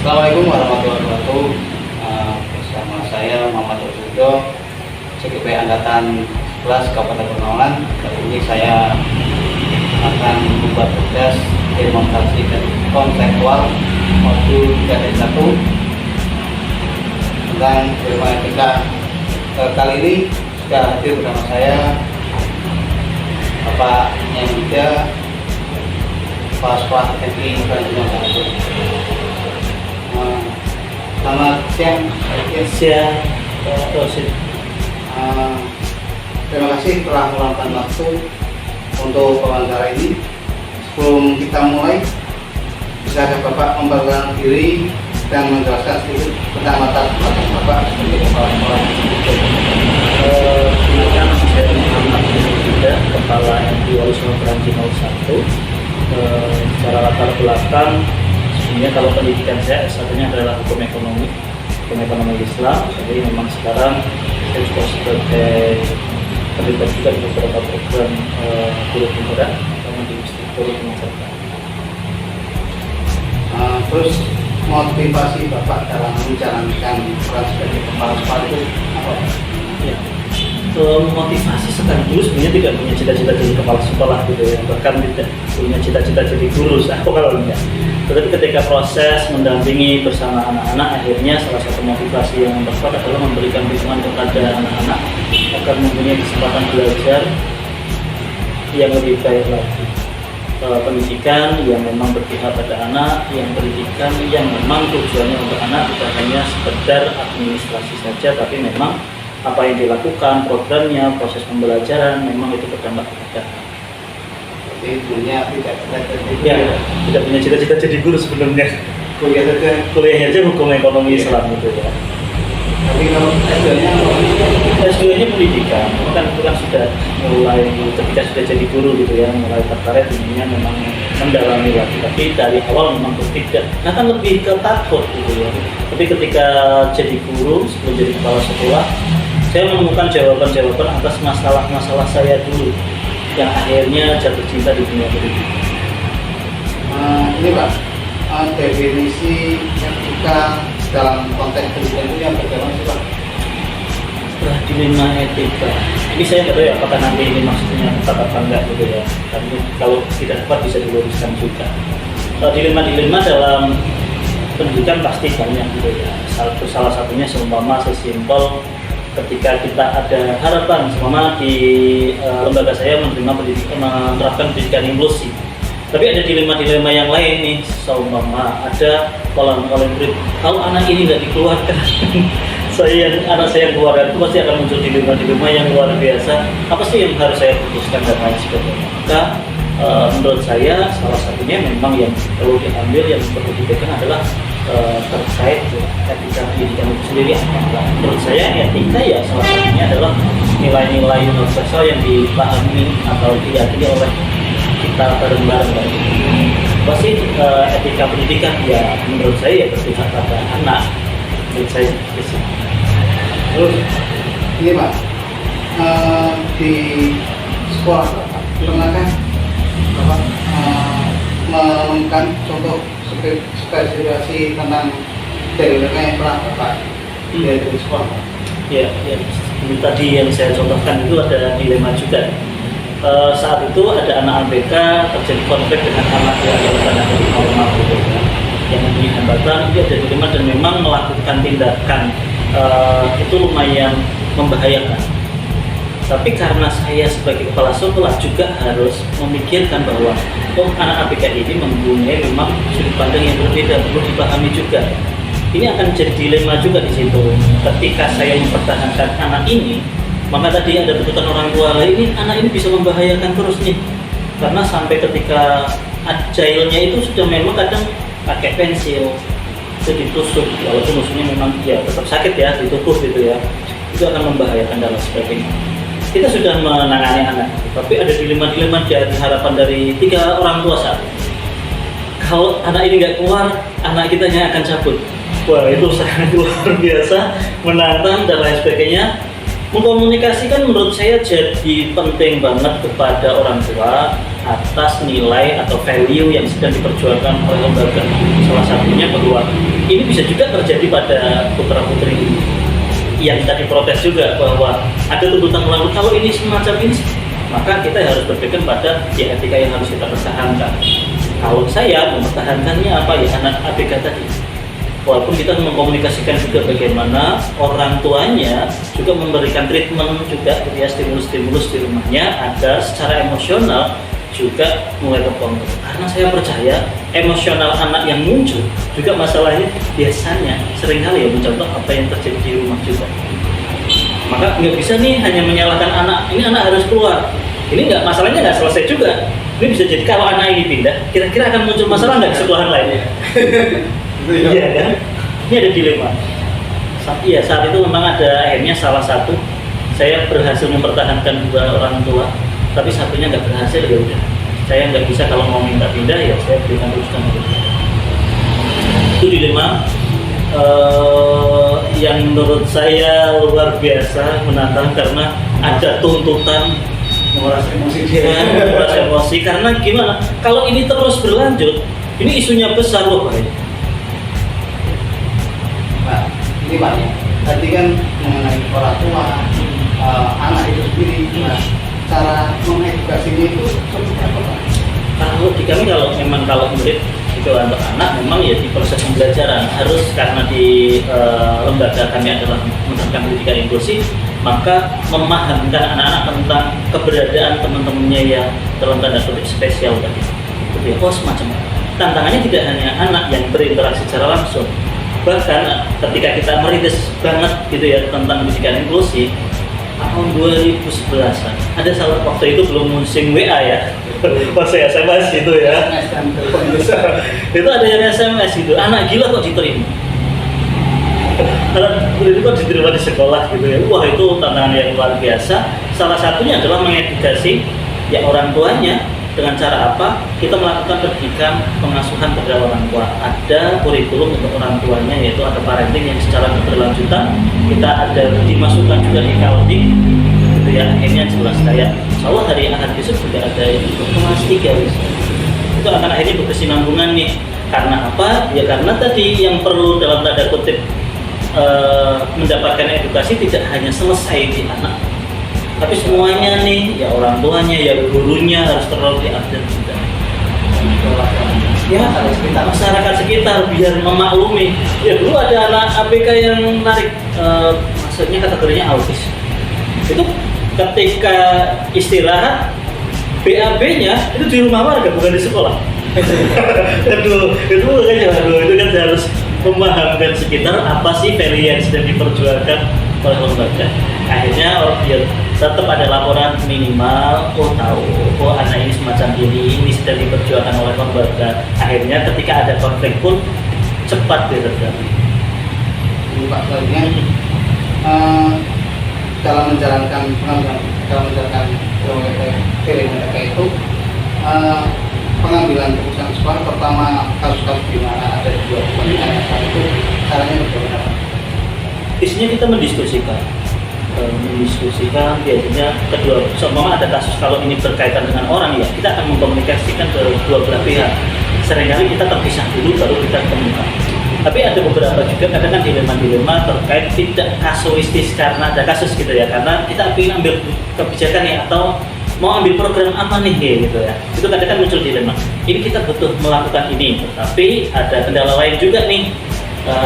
Assalamualaikum warahmatullahi wabarakatuh. Bersama saya Muhammad Osudo, CGP Angkatan 11 Kabupaten Pekalongan. Kali ini saya akan membuat tugas demonstrasi konseptual modul 3.1 tentang ilmu etika. Kali ini sudah hadir bersama saya Bapak yang juga Pak FI Banjarmasin. Selamat siang. Siang, Pak Rosid. Terima kasih telah meluangkan waktu untuk wawancara ini. Sebelum kita mulai, bisakah Bapak memperkenalkan diri dan menjelaskan sedikit tentang latar belakang Bapak sebagai kepala sekolah? Silakan, saya Muhammad Osudo, Kepala MT Wali Songo Kranji 01. Secara latar belakang, sebenarnya kalau pendidikan saya S1-nya adalah hukum ekonomi Islam. Jadi memang sekarang saya juga sebagai terlibat juga di beberapa program guru penggerak terutama di struktur pengajaran. Terus motivasi Bapak dalam menjalankan peran sebagai kepala sekolah itu apa? Ya, motivasi sekaligus sebenarnya tidak punya cita-cita jadi kepala sekolah gitu ya, bahkan tidak punya cita-cita jadi guru aku kalau enggak. Tetapi ketika proses mendampingi bersama anak-anak, akhirnya salah satu motivasi yang tepat adalah memberikan dukungan kepada anak-anak agar mempunyai kesempatan belajar yang lebih baik lagi. Pendidikan yang memang berpihak pada anak, yang pendidikan yang memang tujuannya untuk anak tidak hanya sekedar administrasi saja, tapi memang apa yang dilakukan, programnya, proses pembelajaran memang itu berdampak kepada anak. Jadi punya tidak punya cita-cita jadi guru sebelumnya. Kuliahnya aja hukum ekonomi Islam gitu ya. Tapi kalau S2-nya pendidikan, kan sudah mulai ketika sudah jadi guru gitu ya, mulai tertarik ininya memang mendalami lagi. Tapi dari awal memang tidak, akan lebih ke takut gitu ya. Tapi ketika jadi guru, sebelum jadi kepala sekolah, saya menemukan jawaban-jawaban atas masalah-masalah saya dulu yang akhirnya jatuh cinta di dunia pendidikan. Ini Pak, definisi etika dalam konteks pendidikan itu yang bagaimana sih Pak? Dilema etika. Ini saya nggak tahu ya apakah nanti ini maksudnya tepat apa enggak gitu ya. Tapi kalau tidak tepat bisa diluruskan juga. Dilema-dilema dalam pendidikan pasti banyak gitu ya. Salah satunya seumpama sesimpel ketika kita ada harapan seumpama di lembaga saya menerapkan pendidikan inklusif. Tapi ada dilema-dilema yang lain nih, seumpama ada kolom-kolom murid, kalau anak ini nggak dikeluarkan, anak saya yang keluarga itu pasti akan muncul dilema-dilema yang luar biasa. Apa sih yang harus saya putuskan dan lain sebagainya? Maka menurut saya salah satunya memang yang perlu diambil, yang perlu dipegang adalah terkait etika pendidikan itu sendiri. Menurut saya etika ya salah satunya adalah nilai-nilai universal yang dipahami atau diyakini oleh kita bareng-bareng kayak gitu. Pasti etika pendidikan ya menurut saya ya berpihak pada anak. Menurut saya sih. Terus ini Pak, di sekolah Bapak pernahkah Bapak menemukan contoh spesifikasi tentang dilema yang pernah Bapak dari sekolah? Ya, tadi yang saya contohkan itu ada dilema juga. Saat itu ada anak ABK terjadi konflik dengan anak yang adalah dari normal gitu ya. Yang mempunyai hambatan itu ada dilema dan memang melakukan tindakan itu lumayan membahayakan. Tapi karena saya sebagai kepala sekolah juga harus memikirkan bahwa anak ABK ini mempunyai memang sudut pandang yang berbeda, perlu dipahami juga. Ini akan jadi dilema juga di situ. Ketika saya mempertahankan anak ini, maka tadi ada tuntutan orang tua, ini anak ini bisa membahayakan terus nih. Karena sampai ketika agilenya itu sudah memang kadang pakai pensil, itu ditusuk, walaupun musuhnya memang ya tetap sakit ya, ditutup gitu ya, itu akan membahayakan dan sebagainya. Kita sudah menangani anak, tapi ada dilema-dilema dari harapan dari 3 orang tua saat ini. Kalau anak ini nggak keluar, anak kita akan cabut. Wah, itu sangat luar biasa, menantang dan lain sebagainya. Mengkomunikasikan menurut saya jadi penting banget kepada orang tua atas nilai atau value yang sedang diperjuangkan oleh lembaga. Salah satunya bahwa ini bisa juga terjadi pada putra-putri yang tadi protes juga, bahwa ada tuntutan melalui kalau ini semacam ini, maka kita harus berpikir pada ya etika yang harus kita pertahankan. Kalau saya mempertahankannya apa ya, anak ABK tadi, walaupun kita mengkomunikasikan juga bagaimana orang tuanya juga memberikan treatment juga gitu ya, stimulus-stimulus di rumahnya agar secara emosional juga mulai terkontrol. Karena saya percaya emosional anak yang muncul juga masalahnya biasanya seringkali ya mencontoh apa yang terjadi di rumah juga. Maka nggak bisa nih hanya menyalahkan anak, ini anak harus keluar. Ini nggak, masalahnya nggak selesai juga. Ini bisa jadi kalau anak ini pindah, kira-kira akan muncul masalah nggak di sekolahan lainnya? Iya kan? Ini ada dilema. Saat itu memang ada akhirnya salah satu saya berhasil mempertahankan dua orang tua, tapi satunya nggak berhasil, ya udah. Saya nggak bisa, kalau mau minta pindah ya saya berikan rujukan. Itu dilema yang menurut saya luar biasa menantang, karena ada tuntutan menguras emosi dia. menguras emosi. Karena gimana? Kalau ini terus berlanjut, ini isunya besar loh Pak. Nah, ini Pak, tadi kan mengenai orang tua, anak itu sendiri. Nah, cara mengedukasinya itu seperti apa Pak? Kalau di kami, kalau murid itu untuk anak, memang ya di proses pembelajaran harus, karena di lembaga kami adalah menerapkan pendidikan inklusif, maka memahamkan anak-anak tentang keberadaan teman-temannya yang dalam tanda kutip spesial tadi. Gitu ya. Oh semacam tantangannya tidak hanya anak yang berinteraksi secara langsung, bahkan ketika kita merintis banget gitu ya tentang pendidikan inklusif tahun 2011-an, ada salah waktu itu belum musim WA ya, pas saya SMS gitu ya. Itu ada yang SMS gitu, anak gila kok diterima. Anak itu kok diterima di sekolah gitu ya. Wah, itu tantangan yang luar biasa. Salah satunya adalah mengedukasi ya orang tuanya. Dengan cara apa? Kita melakukan pendidikan pengasuhan kepada orang tua. Ada kurikulum untuk orang tuanya, yaitu ada parenting yang secara keberlanjutan. Kita ada dimasukkan juga di Kaldik, gitu ya. Akhirnya jelas kayak, insya Allah hari Ahad besok juga ada kelas 3 itu akan akhirnya berkesinambungan nih. Karena apa? Ya karena tadi yang perlu dalam tanda kutip mendapatkan edukasi tidak hanya selesai di anak, tapi semuanya nih, ya orang tuanya, ya gurunya harus terlalu diupdate juga. Ya, masyarakat sekitar biar memaklumi. Ya dulu ada anak ABK yang narik, maksudnya kategorinya autis. Itu ketika istirahat, BAB-nya itu di rumah warga, bukan di sekolah. itu kan harus memahamkan sekitar apa sih value yang sedang diperjuangkan oleh lembaga. Akhirnya ya, tetap ada laporan minimal, oh anak ini semacam ini sedang diperjuangkan oleh lembaga. Akhirnya ketika ada konflik pun cepat diredam. Pak, selanjutnya dalam menjalankan PWTK itu pengambilan keputusan sekolah, pertama kasus-kasus di mana ada dua kepentingan itu caranya bagaimana? Isinya kita mendiskusikan biasanya kedua, seumpama ada kasus kalau ini berkaitan dengan orang ya kita akan mengkomunikasikan ke dua belah pihak. Seringkali kita terpisah dulu baru kita ketemukan. Tapi ada beberapa juga kadang-kadang dilema-dilema terkait tidak kasuistis karena ada kasus gitu ya, karena kita ingin ambil kebijakan ya atau mau ambil program apa nih gitu ya. Itu kadang-kadang muncul dilema. Ini kita butuh melakukan ini, tapi ada kendala lain juga nih.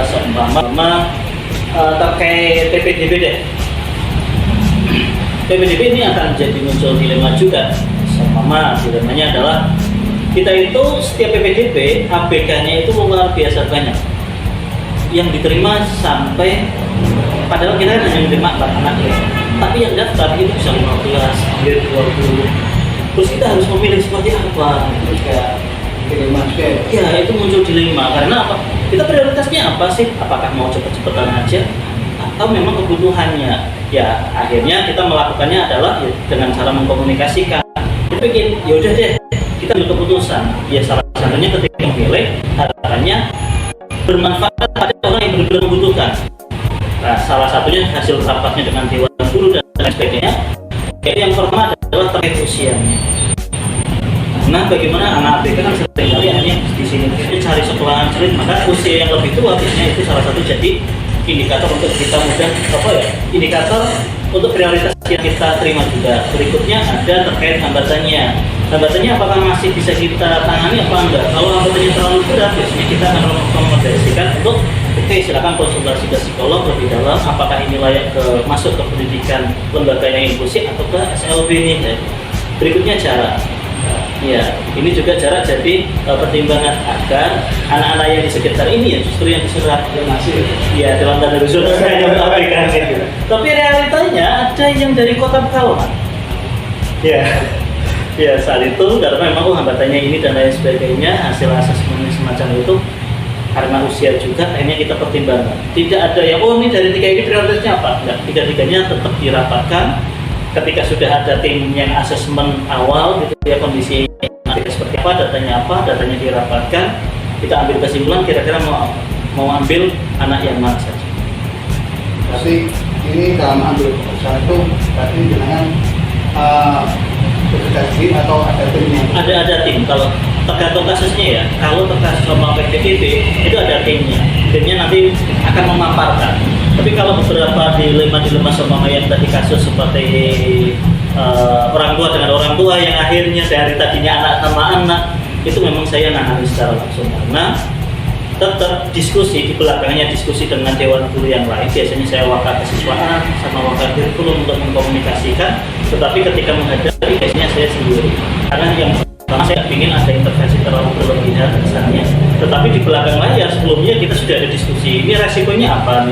Seumpama terkait PPDB deh. PPDB ini akan jadi muncul dilema juga. Seumpama dilemanya adalah kita itu setiap PPDB ABK-nya itu luar biasa banyak. Yang diterima sampai, padahal kita hanya menerima 4 anak ya. Tapi yang daftar itu bisa 15, 20. Terus kita harus memilih seperti apa? Terus kayak dilema juga. Ya itu muncul dilema karena apa? Kita prioritasnya apa sih? Apakah mau cepet-cepetan aja atau memang kebutuhannya? Ya akhirnya kita melakukannya adalah ya, dengan cara mengkomunikasikan. Kita pikir ya udah deh kita ambil keputusan. Ya salah satunya ketika memilih harapannya bermanfaat pada orang yang benar-benar membutuhkan. Nah, salah satunya hasil rapatnya dengan Dewan Guru dan lain sebagainya. Yang pertama adalah terkait usianya. Nah, bagaimana anak ABK kan seringkali hanya di sini cari sekolahan sulit, maka usia yang lebih tua biasanya itu salah satu jadi indikator untuk kita mudah indikator untuk prioritas yang kita terima juga. Berikutnya ada terkait hambatannya. Hambatannya apakah masih bisa kita tangani apa enggak? Kalau hambatannya terlalu berat, biasanya kita akan merekomendasikan untuk oke, silakan konsultasi ke psikolog lebih dalam. Apakah ini layak masuk ke pendidikan lembaga yang inklusif atau ke SLB nih? Berikutnya jarak. Ya, ini juga jarak jadi pertimbangan agar anak-anak yang di sekitar ini ya justru yang diserap masih ya dalam tanda kutip yang mengabaikan gitu. Tapi realitanya ada yang dari kota Pekalongan. Ya, saat itu karena memang hambatannya ini dan lain sebagainya, hasil asesmen semacam itu karena usia juga akhirnya kita pertimbangkan. Tidak ada yang ini dari tiga ini prioritasnya apa? Enggak, tiga-tiganya tetap dirapatkan. Ketika sudah ada tim yang asesmen awal gitu ya, kondisi seperti apa, datanya dirapatkan, kita ambil kesimpulan kira-kira mau ambil anak yang mana saja. Pasti ini dalam ambil keputusan itu berarti dengan berkasih atau ada timnya? Ada tim. Kalau tergantung kasusnya ya. Kalau terkasus sama PPDB itu ada timnya. Timnya nanti akan memaparkan. Tapi kalau beberapa dilema sama yang tadi kasus seperti orang tua dengan orang tua yang akhirnya dari tadinya anak sama anak, itu memang saya nangani secara langsung karena tetap diskusi di belakangnya, diskusi dengan dewan guru yang lain. Biasanya saya wakil kesiswaan sama wakil kurikulum untuk mengkomunikasikan, tetapi ketika menghadapi biasanya saya sendiri karena yang pertama saya ingin ada intervensi terlalu berlebihan misalnya, tetapi di belakang layar sebelumnya kita sudah ada diskusi ini resikonya apa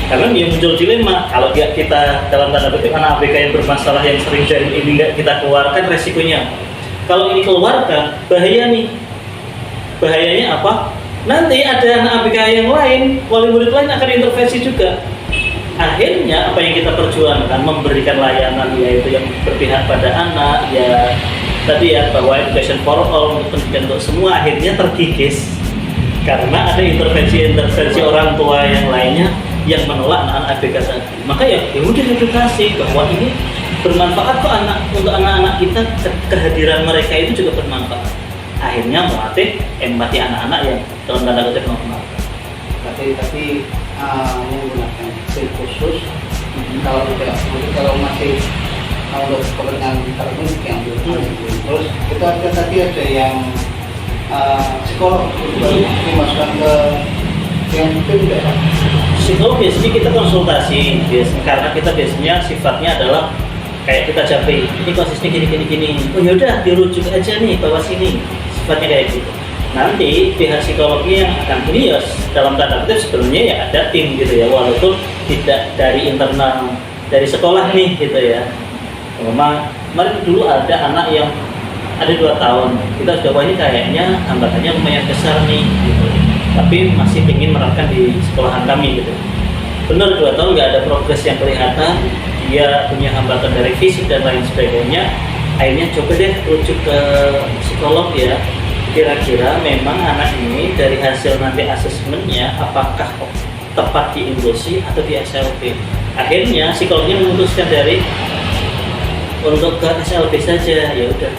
karena dia muncul dilema kalau kita dalam tanda kutip anak ABK yang bermasalah yang sering dari ini nggak kita keluarkan, resikonya kalau ini keluarkan bahayanya apa? Nanti ada anak ABK yang lain, wali murid lain akan intervensi juga. Akhirnya apa yang kita perjuangkan memberikan layanan yaitu yang berpihak pada anak ya tadi ya bahwa education for all untuk pendidikan untuk semua akhirnya terkikis karena ada intervensi orang tua yang lainnya yang menolak anak-anak ABK tadi. Maka ya udah edukasi bahwa ini bermanfaat kok untuk anak-anak kita, kehadiran mereka itu juga bermanfaat. Akhirnya melatih empati anak-anak yang dalam tanda kutip normal. Tapi menggunakan tim khusus. Kalau tidak, kalau masih untuk pekerjaan tertentu yang terus kita ada tadi ada yang psikolog baru dimasukkan ke yang tim tidak? Psikolog biasanya kita konsultasi karena kita biasanya sifatnya adalah kayak kita japri ini konsisten gini. Oh yaudah dirujuk aja nih bawa sini, sifatnya kayak gitu. Nanti pihak psikologi yang akan ini ya dalam tanda kutip sebenarnya ya ada tim gitu ya, walaupun tidak dari internal dari sekolah nih gitu ya. Memang kemarin dulu ada anak yang ada 2 tahun kita sudah wah ini kayaknya hambatannya lumayan besar nih gitu, tapi masih ingin menerapkan di sekolahan kami gitu. Benar 2 tahun nggak ada progres yang kelihatan, dia punya hambatan dari fisik dan lain sebagainya. Akhirnya coba deh rujuk ke psikolog ya. Kira-kira memang anak ini dari hasil nanti asesmennya apakah tepat di inklusi atau di SLB. Akhirnya psikolognya memutuskan untuk ke SLB saja ya udah.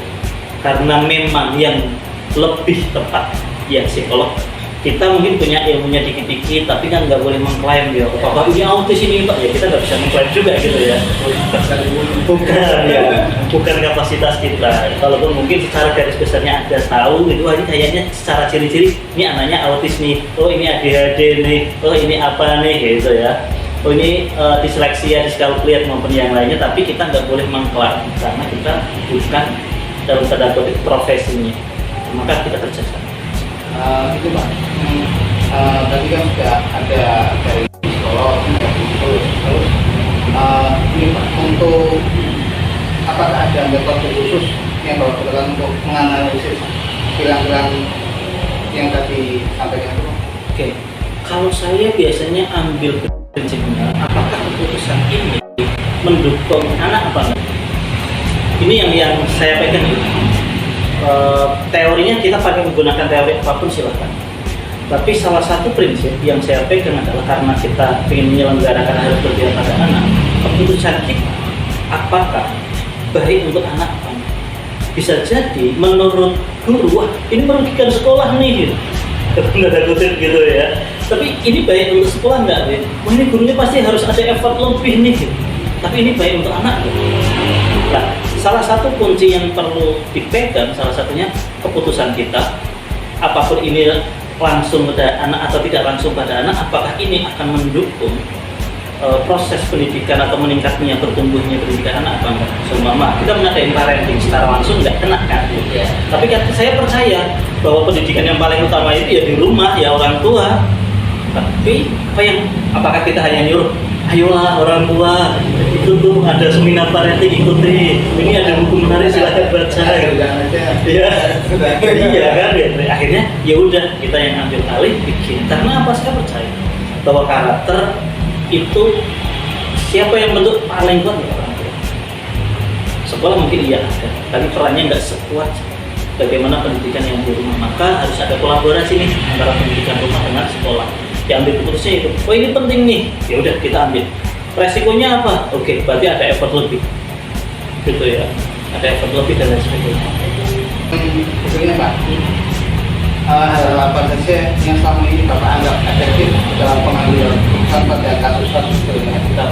Karena memang yang lebih tepat ya psikolog. Kita mungkin punya ilmunya dikit-dikit, tapi kan nggak boleh mengklaim ya. Apakah ini autis ini Pak? Ya kita nggak bisa mengklaim juga gitu ya. Bukan kapasitas kita. Kalaupun mungkin secara garis besarnya ada tahu gitu, ini kayaknya secara ciri-ciri ini anaknya autis nih. Oh ini ADHD nih. Oh ini apa nih gitu ya. Oh ini disleksia, diskalkuliat maupun yang lainnya. Tapi kita nggak boleh mengklaim karena kita bukan dalam tanda kutip profesinya. Maka kita kerjasama. Itu Pak, tadi kan sudah ada dari psikolog, terus ini Pak, untuk apakah ada metode khusus yang Bapak gunakan untuk menganalisis pilar-pilar yang tadi sampaikan itu? Oke, kalau saya biasanya ambil prinsipnya apakah keputusan ini mendukung anak apa enggak? Ini yang saya pegang. Teorinya kita pakai menggunakan teori apapun silahkan. Tapi salah satu prinsip yang saya pegang adalah karena kita ingin menyelenggarakan harus berpihak pada anak, keputusan kita apakah baik untuk anak apa enggak. bisa jadi menurut guru, wah ini merugikan sekolah nih gitu. Nggak kutip gitu ya. Tapi ini baik untuk sekolah nggak? Wah ini gurunya pasti harus ada effort lebih nih gitu. Tapi ini baik untuk anak gitu. Nah, salah satu kunci yang perlu dipegang, salah satunya keputusan kita. Apapun ini langsung pada anak atau tidak langsung pada anak, apakah ini akan mendukung proses pendidikan atau meningkatnya bertumbuhnya pendidikan anak apa enggak? Seumpama kita mengadain parenting secara langsung nggak kena kan? Ya. Tapi saya percaya bahwa pendidikan yang paling utama itu ya di rumah, ya orang tua. Tapi apakah kita hanya nyuruh, ayolah orang tua itu tuh ada seminar parenting ikuti, ini ada buku menarik silakan baca. Iya, iya kan? Akhirnya ya udah kita yang ambil alih bikin. Karena apa? Saya percaya bahwa karakter itu siapa yang bentuk paling kuat ya orang tua. Sekolah mungkin iya ada, tapi perannya nggak sekuat bagaimana pendidikan yang di rumah. Maka harus ada kolaborasi nih antara pendidikan rumah dengan sekolah. Diambil keputusannya itu, oh ini penting nih, ya udah kita ambil. Resikonya apa? Oke, berarti ada effort lebih, gitu ya. Ada effort lebih dan lain sebagainya. Begini Pak, hal apa saja yang selama ini Bapak anggap efektif dalam pengambilan keputusan pada kasus-kasus kriminal?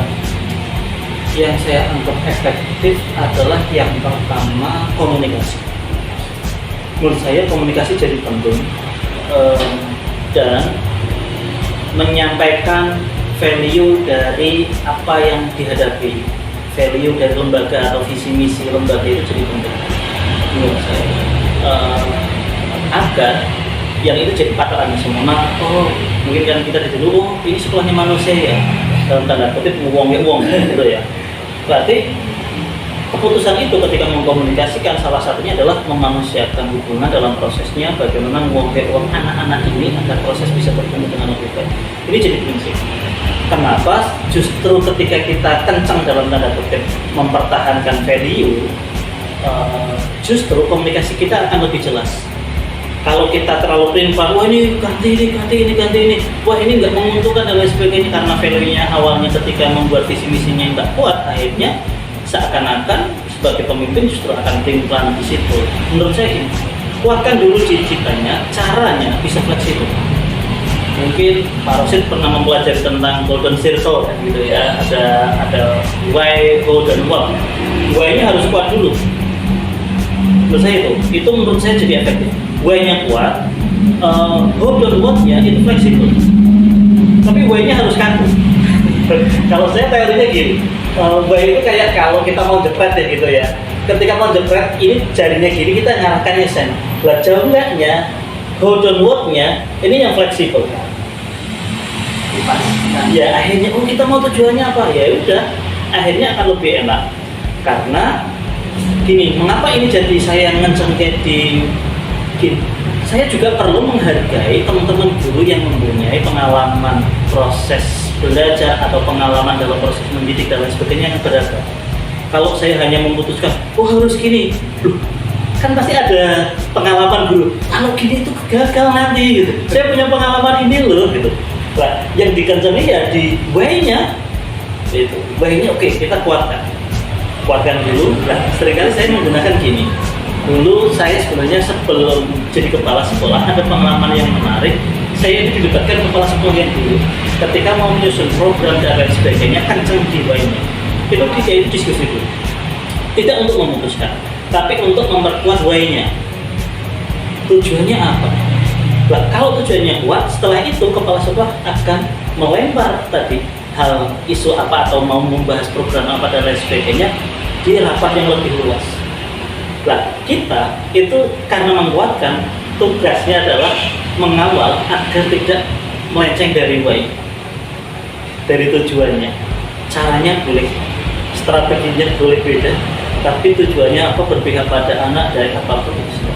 Yang saya anggap efektif adalah yang pertama komunikasi. Menurut saya komunikasi jadi penting dan menyampaikan value dari apa yang dihadapi, value dari lembaga atau visi misi lembaga itu jadi penting menurut saya, agar yang itu jadi patokan semua. Oh mungkin kan kita dulu, oh ini sekolahnya manusia ya, dalam tanda kutip uang gitu ya. Berarti keputusan itu ketika mengkomunikasikan salah satunya adalah memanusiakan hubungan dalam prosesnya, bagaimana uang anak-anak ini agar proses bisa bertemu dengan lebih baik. Ini jadi prinsip. Kenapa? Justru ketika kita kencang dalam tanda kutip mempertahankan value, justru komunikasi kita akan lebih jelas. Kalau kita terlalu primpah, wah ini ganti ini, wah ini nggak menguntungkan dan lain sebagainya, karena value-nya awalnya ketika membuat visi misinya nggak kuat, akhirnya seakan-akan sebagai pemimpin justru akan pelan di situ. Menurut saya ini, kuatkan dulu cita-citanya, caranya bisa fleksibel. Mungkin Pak Rosid pernah mempelajari tentang golden circle kan, gitu ya. Ada why, how, dan what. Why-nya harus kuat dulu. Menurut saya itu menurut saya jadi efektif. Why-nya kuat, how dan what-nya itu fleksibel. Tapi why-nya harus kaku. Kalau saya teorinya gini, why itu kayak kalau kita mau jepret ya gitu ya. Ketika mau jepret, ini jarinya gini, kita ngarahkannya sen. Lah jauh enggaknya, how dan what-nya ini yang fleksibel. Ya akhirnya kita mau tujuannya apa, ya udah akhirnya akan lebih enak. Karena gini, mengapa ini jadi saya ngencengket di gini, saya juga perlu menghargai teman-teman guru yang mempunyai pengalaman proses belajar atau pengalaman dalam proses mendidik dan lain sebagainya yang beragam. Kalau saya hanya memutuskan, oh harus gini, kan pasti ada pengalaman guru, kalau gini itu gagal nanti gitu. Saya punya pengalaman ini loh gitu. Nah, yang dikencengin ya di way-nya itu. Way-nya oke, kita kuatkan dulu. Nah, seringkali saya menggunakan gini. Dulu saya sebenarnya sebelum jadi kepala sekolah ada pengalaman yang menarik. Saya itu dilibatkan kepala sekolah yang dulu. Ketika mau menyusun program dan lain sebagainya, kenceng di way-nya. Itu diskusi dulu. Tidak untuk memutuskan, tapi untuk memperkuat way-nya. Tujuannya apa? Nah, kalau tujuannya kuat, setelah itu kepala sekolah akan melempar tadi hal isu apa atau mau membahas program apa dan lain sebagainya di rapat yang lebih luas. Nah, kita itu karena menguatkan, tugasnya adalah mengawal agar tidak melenceng dari why, dari tujuannya. Caranya boleh, strateginya boleh beda, tapi tujuannya apa, berpihak pada anak dari apapun itu.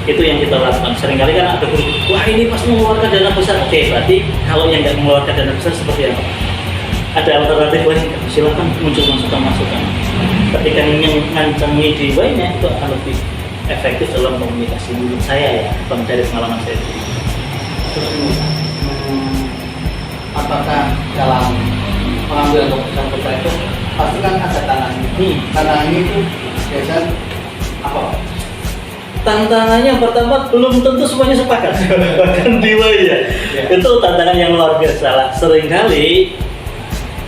Itu yang kita lakukan. Seringkali kan ada guru, wah ini pas mengeluarkan dana besar. Oke, berarti kalau yang nggak mengeluarkan dana besar seperti apa? Ada alternatif lain, silakan muncul masukan-masukan. Ketika ingin ngancengi di Y-nya, itu akan lebih efektif dalam komunikasi menurut saya ya, dari pengalaman saya. Terus apakah dalam pengambilan keputusan itu pasti kan ada tantangan. Tantangan itu biasanya apa? tantangannya pertama belum tentu semuanya sepakat, bahkan Dewa ya. Itu tantangan yang luar biasa lah. Seringkali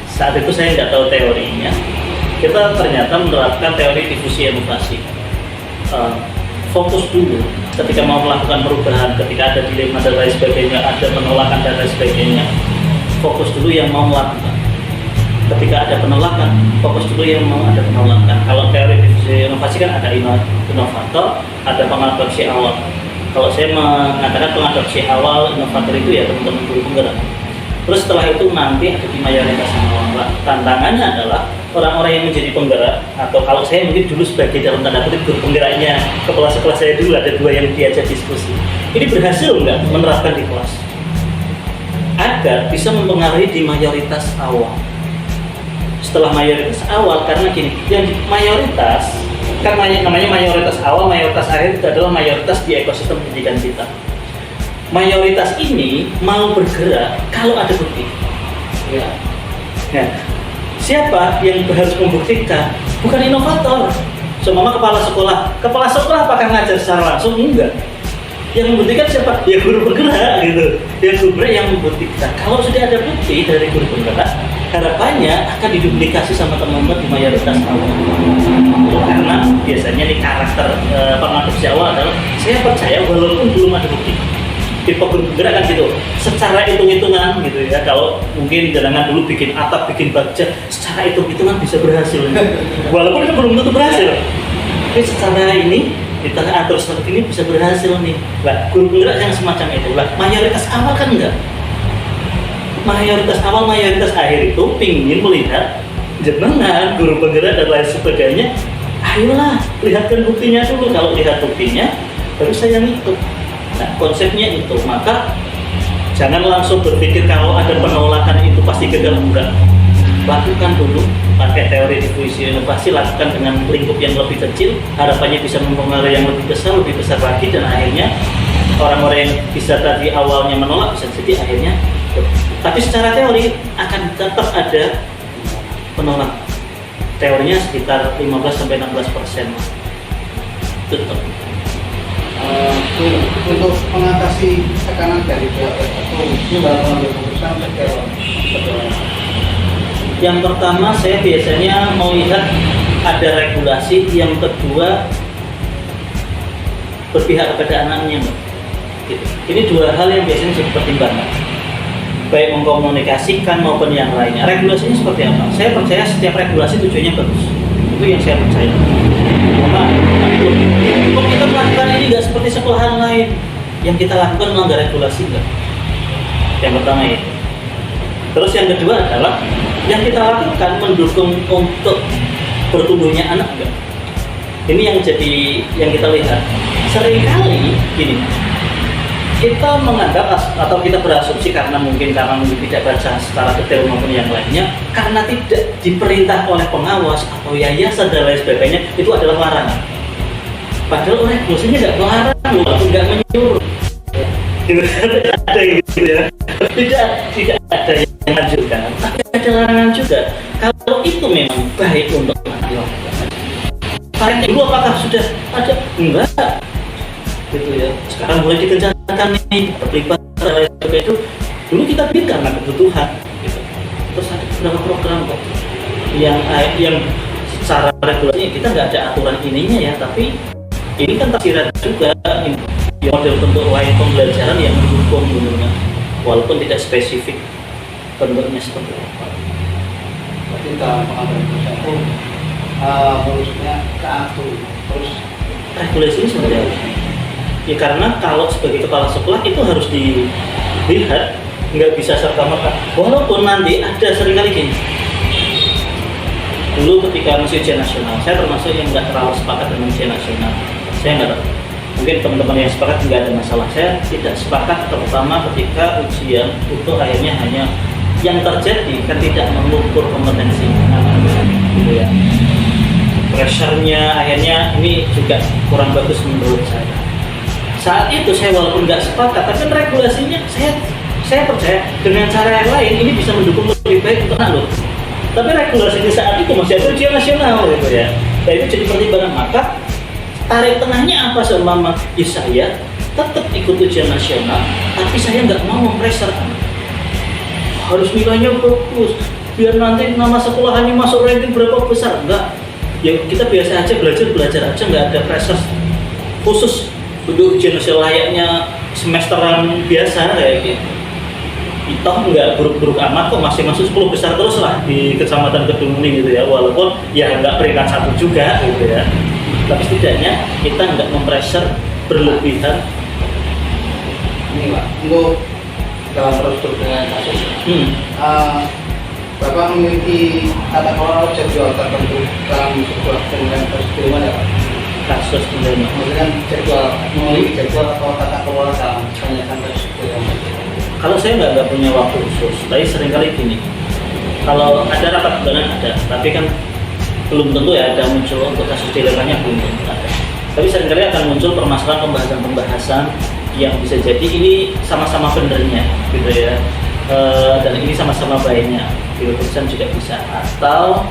saat itu saya nggak tahu teorinya, kita ternyata menerapkan teori difusi inovasi. Fokus dulu ketika mau melakukan perubahan, ketika ada dilema dan lain sebagainya, ada penolakan dan lain sebagainya, fokus dulu yang mau melakukan. Ketika ada penolakan, fokus dulu yang mau ada penolakan. Kalau teori difusi inovasi kan ada inovator, ada pengadopsi awal. Kalau saya mengatakan pengadopsi awal, inovator itu ya teman-teman guru penggerak. Terus setelah itu nanti ada di mayoritas awal. Tantangannya adalah orang-orang yang menjadi penggerak, atau kalau saya mungkin dulu sebagai dalam tanda kutip guru penggeraknya, kepala sekolah saya dulu ada 2 yang diajak diskusi. Ini berhasil nggak menerapkan di kelas? Agar bisa mempengaruhi di mayoritas awal. Setelah mayoritas awal, karena gini, yang mayoritas kan namanya mayoritas awal, mayoritas akhir itu adalah mayoritas di ekosistem pendidikan kita. Mayoritas ini mau bergerak kalau ada bukti. Ya. Nah, siapa yang harus membuktikan? Bukan inovator. Semua kepala sekolah apakah ngajar secara langsung? Enggak. Yang membuktikan siapa? Ya guru bergerak gitu. Ya guru bergerak yang membuktikan. Kalau sudah ada bukti dari guru bergerak, harapannya akan diduplikasi sama teman-teman di mayoritas awal. Karena biasanya nih karakter pengadopsi awal adalah saya percaya walaupun belum ada bukti. Tipe guru bergerak kan gitu, secara hitung-hitungan gitu ya. Kalau mungkin jangan dulu bikin atap, bikin baja, secara hitung-hitungan bisa berhasil. Walaupun itu belum tentu berhasil, tapi secara ini kita atur seperti ini bisa berhasil nih. Lah guru bergerak yang semacam itu lah. Mayoritas awal kan enggak. Mayoritas awal, mayoritas akhir itu pingin melihat jenengan guru penggerak dan lain sebagainya. Ayolah lihatkan buktinya dulu. Kalau lihat buktinya, baru saya ngikut. Nah, konsepnya itu, maka jangan langsung berpikir kalau ada penolakan itu pasti gagal. Enggak. Lakukan dulu pakai teori difusi inovasi, lakukan dengan lingkup yang lebih kecil, harapannya bisa mempengaruhi yang lebih besar lagi, dan akhirnya orang-orang yang bisa tadi awalnya menolak bisa jadi akhirnya. Tapi secara teori akan tetap ada penolak. Teorinya sekitar 15-16%. Tetap. Untuk mengatasi tekanan dari pihak itu dalam mengambil keputusan yang pertama saya biasanya melihat ada regulasi, yang kedua berpihak kepada anaknya. Gitu. Ini 2 hal yang biasanya jadi pertimbangan, baik mengkomunikasikan maupun yang lainnya. Regulasinya seperti apa? Saya percaya setiap regulasi tujuannya bagus. Itu yang saya percaya. Kok kita melakukan ini nggak seperti sekolahan lain? Yang kita lakukan melanggar regulasi nggak? Yang pertama itu. Terus yang kedua adalah yang kita lakukan mendukung untuk bertumbuhnya anak nggak? Ini yang kita lihat. Seringkali gini, kita menganggap atau kita berasumsi karena mungkin tidak baca secara detail maupun yang lainnya, karena tidak diperintah oleh pengawas atau yayasan dan lain sebagainya, itu adalah larangan. Padahal regulasinya nggak melarang, walaupun nggak menyuruh. Ada gitu ya. Tidak ada yang menganjurkan, tapi ada larangan juga. Kalau itu memang baik untuk dilakukan. Paling dulu apakah sudah ada? Enggak. Gitu ya. Sekarang mulai digencarkan nih, terlibat itu. Dulu kita bikin karena kebutuhan. Gitu. Terus ada beberapa program kok yang secara regulasinya kita nggak ada aturan ininya ya, tapi ini kan tersirat juga model bentuk lain pembelajaran yang mendukung bentuknya, walaupun tidak spesifik bentuknya seperti apa. Berarti dalam pengambilan keputusan itu harusnya keatur terus regulasi ini seperti apa? Ya karena kalau sebagai kepala sekolah itu harus dilihat, nggak bisa serta-merta. Walaupun nanti ada seringkali gini. Dulu ketika masih ujian nasional, saya termasuk yang nggak terlalu sepakat dengan ujian nasional. Saya nggak tahu. Mungkin teman-teman yang sepakat nggak ada masalah. Saya tidak sepakat terutama ketika ujian itu akhirnya hanya yang terjadi kan tidak mengukur kompetensi gitu ya. Pressure-nya akhirnya ini juga kurang bagus menurut saya. Saat itu saya walaupun nggak sepakat, tapi regulasinya saya percaya dengan cara yang lain ini bisa mendukung lebih baik untuk anak. Tapi regulasinya saat itu masih ada ujian nasional gitu ya. Dan itu jadi pertimbangan, maka tarik tengahnya apa seumpama ya saya tetap ikut ujian nasional, tapi saya nggak mau mempressure harus nilainya bagus biar nanti nama sekolahannya masuk ranking berapa besar. Enggak, ya kita biasa aja belajar aja, nggak ada pressure khusus untuk ujian nasional layaknya semesteran biasa kayak gitu. Itu nggak buruk-buruk amat kok, masih masuk 10 besar terus lah di Kecamatan Kedungling gitu ya, walaupun ya nggak peringkat 1 juga gitu ya, tapi setidaknya kita nggak mempressure berlebihan. Ini Pak, untuk dalam prosedur dengan kasus, Bapak memiliki tata kelola jadwal tertentu dalam sebuah dengan prosedur mana Pak? Kasus pidana. Maksudnya kan jadwal, memiliki jadwal atau tata kelola dalam penyelesaian kasus pidana. Kalau saya nggak punya waktu khusus, tapi seringkali gini, kalau ada rapat bulanan ada, tapi kan belum tentu ya ada muncul untuk kasus dilemanya belum tentu ada. Tapi seringkali akan muncul permasalahan pembahasan yang bisa jadi ini sama-sama benernya gitu ya, dan ini sama-sama baiknya di keputusan juga bisa, atau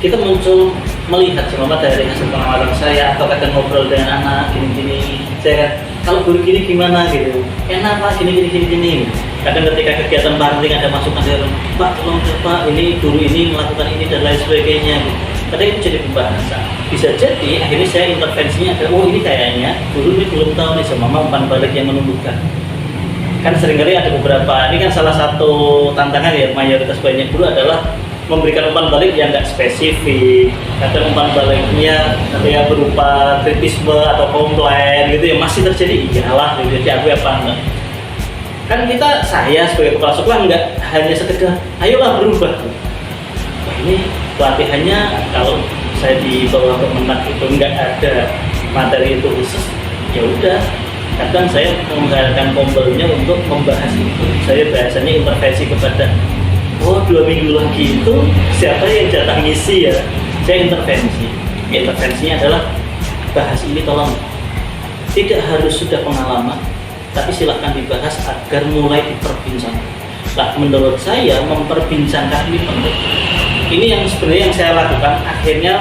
kita muncul melihat selama dari hasil pengamatan saya atau kadang ngobrol dengan anak gini-gini, saya kan kalau guru gini gimana gitu, enak Pak gini. Kadang ketika kegiatan parenting ada masukan dari Pak, tolong Pak ini guru ini melakukan ini dan lain sebagainya gitu. Kadang itu jadi pembahasan. Bisa jadi akhirnya saya intervensinya ada, oh ini kayaknya guru ini belum tahu nih sama umpan balik yang menumbuhkan. Kan seringkali ada beberapa, ini kan salah satu tantangan ya mayoritas banyak guru adalah memberikan umpan balik yang nggak spesifik. Kadang umpan baliknya ya berupa kritisme atau komplain gitu ya masih terjadi, iyalah gitu, jadi aku apa enggak. Kan saya sebagai kepala sekolah nggak hanya sekedar ayolah berubah. Wah, ini pelatihannya kalau saya di bawah Kemenag itu nggak ada materi itu khusus, ya udah. Kadang saya menggunakan kombelnya untuk membahas itu. Saya biasanya intervensi kepada 2 minggu lagi itu siapa yang datang ngisi ya, saya intervensi. Intervensinya adalah bahas ini tolong, tidak harus sudah pengalaman, tapi silakan dibahas agar mulai diperbincangkan. Nah, menurut saya memperbincangkan ini penting. Ini yang sebenarnya yang saya lakukan, akhirnya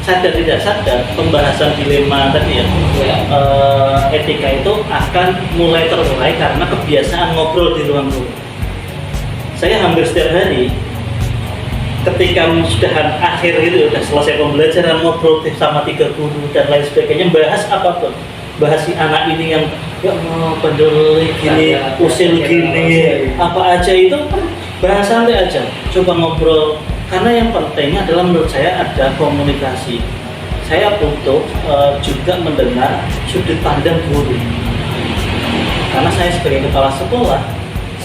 sadar tidak sadar pembahasan dilema tadi ya, etika itu akan mulai terurai karena kebiasaan ngobrol di ruang guru. Saya hampir setiap hari ketika sudah akhir itu sudah selesai pembelajaran ngobrol sama 3 guru dan lain sebagainya, bahas apapun, bahas si anak ini yang ya bandel gini, usil gini, apa aja itu bahas santai aja, coba ngobrol. Karena yang penting adalah menurut saya ada komunikasi. Saya butuh juga mendengar sudut pandang guru. Karena saya sebagai kepala sekolah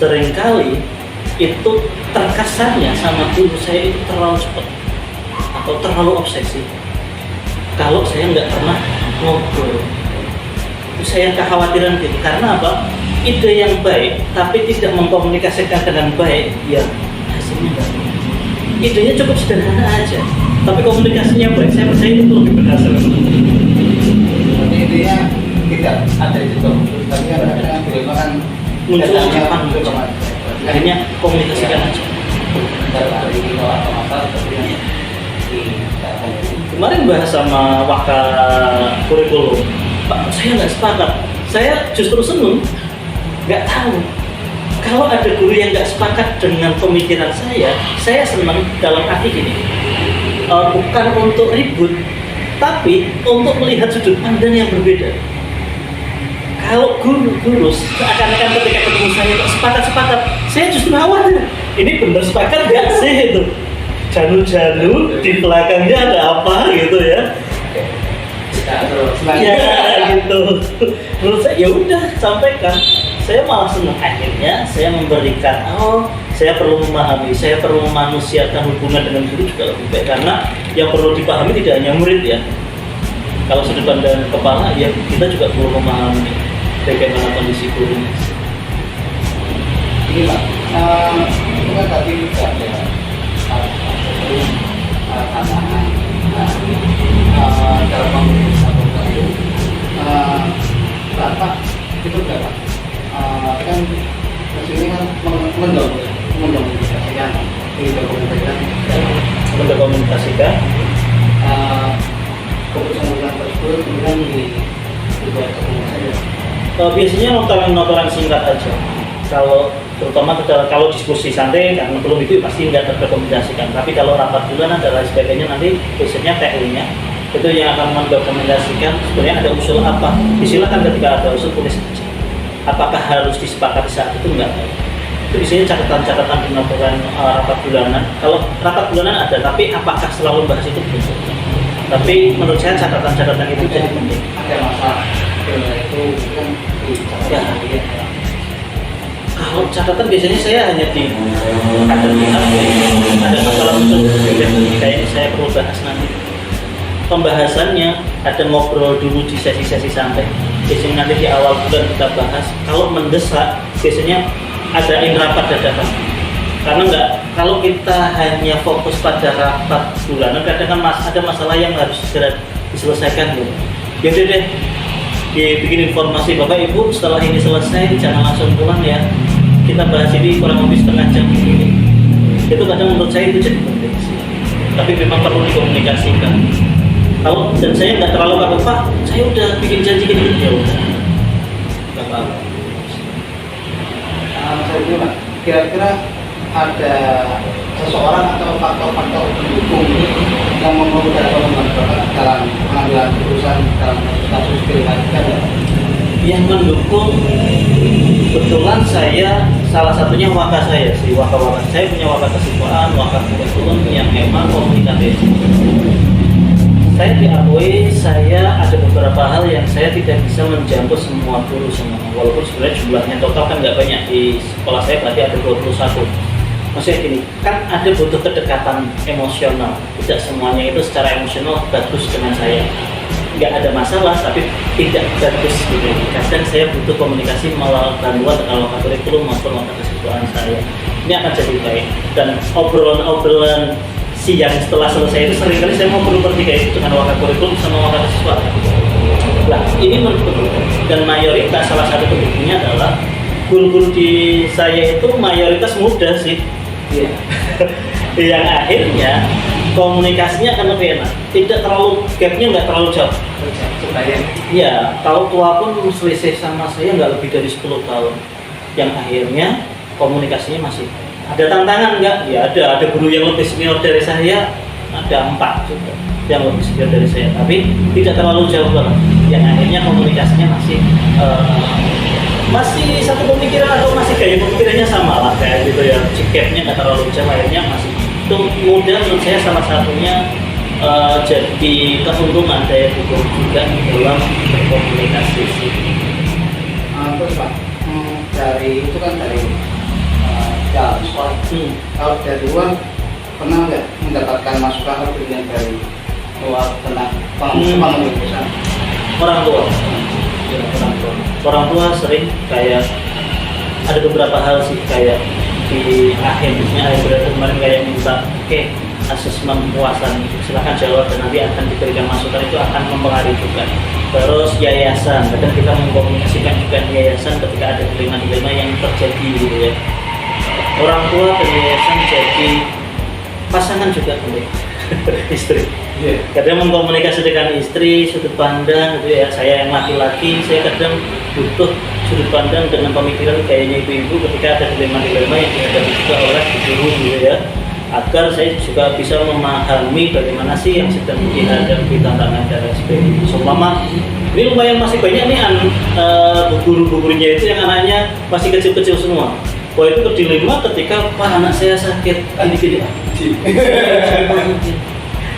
seringkali itu terkesannya sama guru saya itu terlalu cepat atau terlalu obsesif. Kalau saya nggak pernah ngobrol, itu saya kekhawatiran gitu. Karena apa? Ide yang baik tapi tidak mengkomunikasikan dengan baik, ya hasilnya nggak. Idenya cukup sederhana aja, tapi komunikasinya baik. Saya percaya itu lebih berhasil. Jadi idenya tidak ada di situ, tapi kadang-kadang dilema kan Muncul kapan? Akhirnya komunikasikan aja. Kemarin bahas sama Waka kurikulum, Pak, saya nggak sepakat. Saya justru senang, nggak tahu. Kalau ada guru yang nggak sepakat dengan pemikiran saya senang dalam arti gini, bukan untuk ribut, tapi untuk melihat sudut pandang yang berbeda. Kalau guru seakan-akan ketika ketemu saya kok sepakat, saya justru khawatir. Ini benar sepakat nggak sih itu? Janu-janu di belakangnya ada apa gitu ya? Ya gitu. Menurut saya ya udah sampaikan. Saya malah senang akhirnya saya memberikan, saya perlu memahami, saya perlu memanusiakan hubungan dengan guru juga lebih baik, karena yang perlu dipahami tidak hanya murid ya. Kalau sudut pandang kepala ya kita juga perlu memahami bagaimana kondisi guru. Ini Pak, itu kan tadi juga ada tantangan dalam mengurus itu, Bapak itu berapa? Kan sini kan mendokumentasikan, Mendokumentasikan keputusan Biasanya notoran singkat aja. Terutama kalau diskusi santai karena belum itu pasti nggak terdokumentasikan. Tapi kalau rapat bulanan dan lain sebagainya nanti biasanya TU-nya itu yang akan mendokumentasikan sebenarnya ada usul apa. Disilakan ketika ada usul tulis saja. Apakah harus disepakati saat itu enggak? Itu biasanya catatan-catatan di notoran rapat bulanan. Kalau rapat bulanan ada, tapi apakah selalu bahas itu belum? Tapi menurut saya catatan-catatan itu jadi penting. Ada masalah itu kan Ya. Kalau catatan biasanya saya hanya di ada masalah muncul kayaknya saya perlu bahas nanti. Pembahasannya ada ngobrol dulu di sesi-sesi santai. Biasanya nanti di awal bulan kita bahas. Kalau mendesak biasanya adain rapat dadakan. Karena enggak, kalau kita hanya fokus pada rapat bulanan, kadang kan ada masalah yang harus segera diselesaikan gitu. Gitu deh. Bikin informasi Bapak Ibu setelah ini selesai jangan langsung pulang ya, kita bahas ini kurang lebih setengah jam ini. Itu kadang menurut saya itu jadi penting sih, tapi memang perlu dikomunikasikan. Kalau dan saya nggak terlalu kaku, Pak saya udah bikin janji gini ya udah nggak apa-apa. Saya juga kira-kira ada seseorang atau faktor-faktor pendukung yang mempermudah dalam pengambilan keputusan dalam kasus pilihan Yang mendukung kebetulan saya salah satunya waka saya sih, waka saya punya waka kesukaan, waka kurikulum yang memang komunikatif. Saya diakui saya ada beberapa hal yang saya tidak bisa menjangkau semua guru semua, walaupun sebenarnya jumlahnya total kan nggak banyak, di sekolah saya berarti ada 21. Maksudnya gini, kan ada butuh kedekatan emosional, tidak semuanya itu secara emosional bagus dengan saya, nggak ada masalah, tapi tidak bagus gitu. Kadang saya butuh komunikasi melalui bantuan kalau kurikulum maupun watak kesiswaan saya, ini akan jadi baik. Dan obrolan siang setelah selesai itu seringkali saya mau bertiga itu dengan watak kurikulum sama watak kesiswaan. Nah ini menurut, dan mayoritas salah satu pendukungnya adalah guru-guru di saya itu mayoritas muda sih. Ya. Yang akhirnya komunikasinya akan lebih enak, tidak terlalu gapnya nggak terlalu jauh. supaya Ya, kalau tua pun selisih sama saya nggak lebih dari 10 tahun. Yang akhirnya komunikasinya masih ada tantangan nggak? Ya ada guru yang lebih senior dari saya, ada 4 juga yang lebih senior dari saya, tapi tidak terlalu jauh banget. Yang akhirnya komunikasinya masih satu pemikiran atau masih gaya pemikirannya sama lah kayak gitu ya, gapnya nggak terlalu jauh, akhirnya masih itu mudah. Menurut saya salah satunya jadi keuntungan daya dukung juga dalam berkomunikasi sih. terus Pak, dari itu kan dari dalam sekolah. Kalau dari luar pernah nggak mendapatkan masukan atau opinian dari luar tentang pengambilan Orang tua. Ya, orang tua sering kayak ada beberapa hal sih, kayak di akhirnya kemarin kayak minta asesmen kepuasan, silahkan jawab dan nanti akan diberikan masukan, itu akan mempengaruhi juga. Terus yayasan, kadang kita mengkomunikasikan juga yayasan ketika ada dilema-dilema yang terjadi gitu ya. Orang tua dan yayasan jadi pasangan juga penting. Istri. Kadang mengkomunikasikan istri, sudut pandang gitu ya. Saya yang laki-laki, saya kadang butuh sudut pandang dengan pemikiran kayaknya ibu-ibu ketika ada dilema-dilema yang dihadapi juga oleh guru gitu ya, agar saya juga bisa memahami bagaimana sih yang sedang dihadapi tantangan dan sebagainya. Seumpama ini lumayan masih banyak nih guru-gurunya itu yang anaknya masih kecil-kecil semua. Wah itu dilema ketika anak saya sakit gini-gini.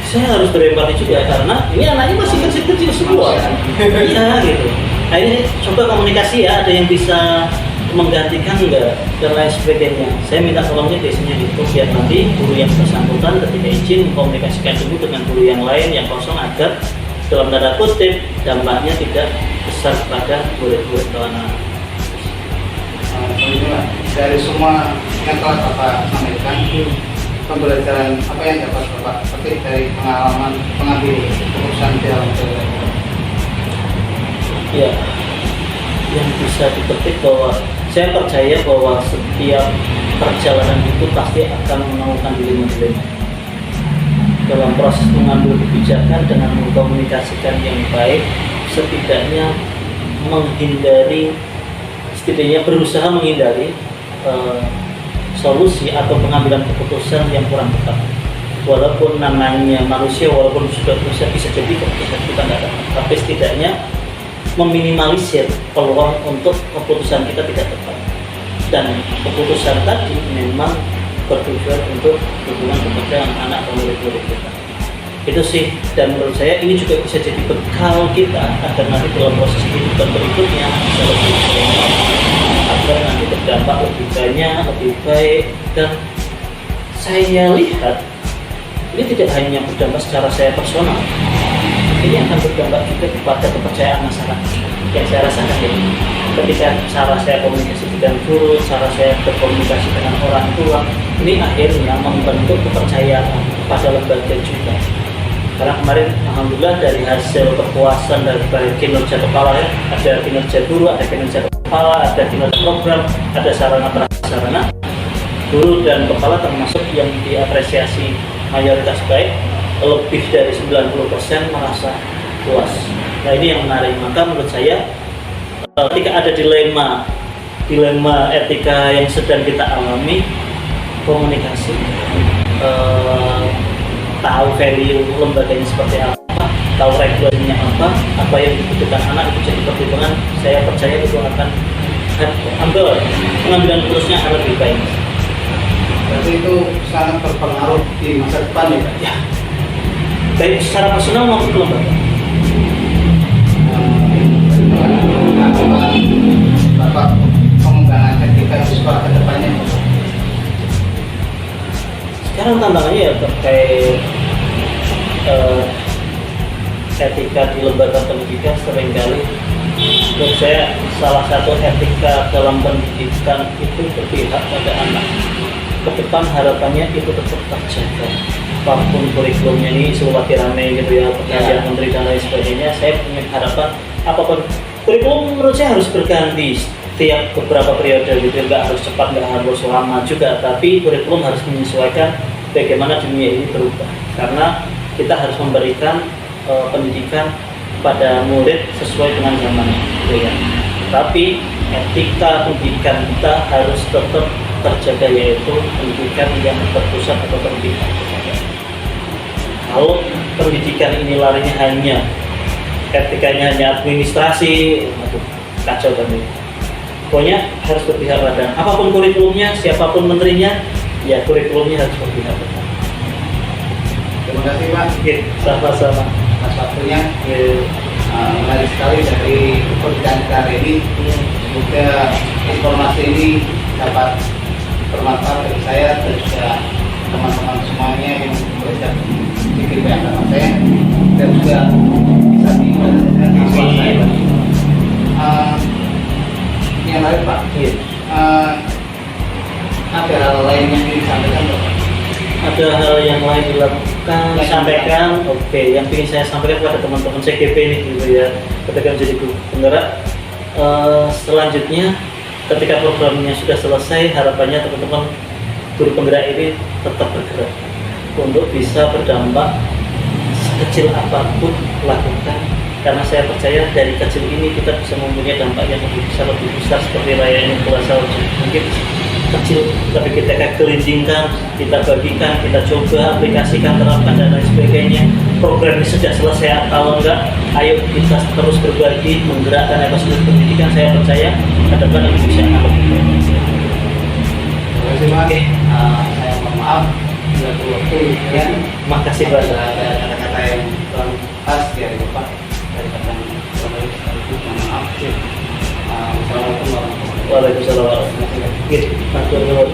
Saya harus berempati juga karena ini anaknya masih kecil-kecil semua kan. Iya gitu. Nah ini coba komunikasi ya, ada yang bisa menggantikan enggak dan lain sebagainya. Saya minta tolongnya biasanya itu biar nanti guru yang bersangkutan ketika izin mengkomunikasikan dulu dengan guru yang lain yang kosong, agar dalam tanda kutip dampaknya tidak besar pada murid-murid atau anak. Dari semua yang telah Bapak sampaikan, pembelajaran apa yang dapat Bapak petik dari pengalaman pengambil keputusan dalam Ya, yang bisa dipetik bahwa saya percaya bahwa setiap perjalanan itu pasti akan menemukan dilema-dilema. Dalam proses mengambil kebijakan dengan mengkomunikasikan yang baik, setidaknya menghindari, setidaknya berusaha menghindari solusi atau pengambilan keputusan yang kurang tepat. Walaupun namanya manusia, walaupun sudah berusaha, bisa jadi keputusan kita tidak tepat, tapi setidaknya meminimalisir peluang untuk keputusan kita tidak tepat. Dan keputusan tadi memang bertujuan untuk hubungan kepada anak atau murid-murid kita. Itu sih, dan menurut saya ini juga bisa jadi bekal kita agar nanti dalam proses kehidupan berikutnya bisa lebih selamat, agar nanti berdampak lebih banyak, lebih baik. Dan saya lihat ini tidak hanya berdampak secara saya personal, ini akan berdampak juga kepada kepercayaan masyarakat. Yang saya rasakan ya, ketika cara saya komunikasi dengan guru, cara saya berkomunikasi dengan orang tua, ini akhirnya membentuk kepercayaan pada lembaga juga. Karena kemarin alhamdulillah dari hasil kepuasan dari kinerja kepala ya, ada kinerja guru, ada kinerja kepala, ada kinerja program, ada sarana prasarana. Guru dan kepala termasuk yang diapresiasi mayoritas baik, lebih dari 90% merasa puas. Nah ini yang menarik. Maka menurut saya ketika ada dilema etika yang sedang kita alami, komunikasi, tahu value lembaganya seperti apa, tahu regulasinya apa yang dibutuhkan anak, itu jadi pertimbangan. Saya percaya itu akan pengambilan keputusannya akan lebih baik. Berarti itu sangat berpengaruh di masa depan ya Pak? Ya, baik secara personal maupun lembaga. Bapak pengembangan etika siswa ke depannya. Sekarang tantangannya ya terkait etika di lembaga pendidikan. Seringkali menurut saya salah satu etika dalam pendidikan itu berpihak pada anak. Ke depan harapannya itu tetap terjaga. Apapun kurikulumnya ini selalu rame gitu ya, pergantian menteri dan lain sebagainya. Saya punya harapan apapun kurikulum menurut saya harus berganti setiap beberapa periode gitu, nggak harus cepat, nggak harus lama juga, tapi kurikulum harus menyesuaikan bagaimana dunia ini berubah. Karena kita harus memberikan pendidikan kepada murid sesuai dengan zamannya, gitu ya. Tapi etika pendidikan kita harus tetap terjaga, yaitu pendidikan yang terpusat atau pendidikan. Kalau pendidikan ini larinya hanya etikanya hanya administrasi, aduh, kacau kan ini. Pokoknya harus berpihak pada apapun kurikulumnya, siapapun menterinya, ya kurikulumnya harus berpihak pada. Terima kasih Pak. Sama-sama. Atas waktunya. Menarik sekali dari perbincangan kali ini. Semoga informasi ini dapat bermanfaat bagi saya dan juga teman-teman semuanya yang belajar di KPM sama saya, dan juga bisa dimanfaatkan di siswa saya. Yang lain Pak, ada hal lain yang disampaikan Pak? Ada hal yang lain dilakukan, sampaikan. Oke, yang ingin saya sampaikan kepada teman-teman CGP ini gitu ya, ketika menjadi guru penggerak. Selanjutnya, ketika programnya sudah selesai, harapannya teman-teman guru penggerak ini tetap bergerak untuk bisa berdampak sekecil apapun lakukan, karena saya percaya dari kecil ini kita bisa mempunyai dampak yang lebih besar seperti layaknya kuasa mungkin kecil, tapi kita kelinjingkan, kita bagikan, kita coba aplikasikan, terapkan dan lain sebagainya. Program ini sudah selesai atau enggak, ayo kita terus berbagi, menggerakkan ekosistem pendidikan. Saya percaya ke depan ini bisa lebih baik. Terima kasih Pak. Saya mohon maaf bila waktu ya. Makasih Pak. Ada kata-kata yang kurang pas dari Bapak, dari kata mohon maaf. Assalamualaikum warahmatullahi wabarakatuh. Waalaikumsalam warahmatullahi wabarakatuh.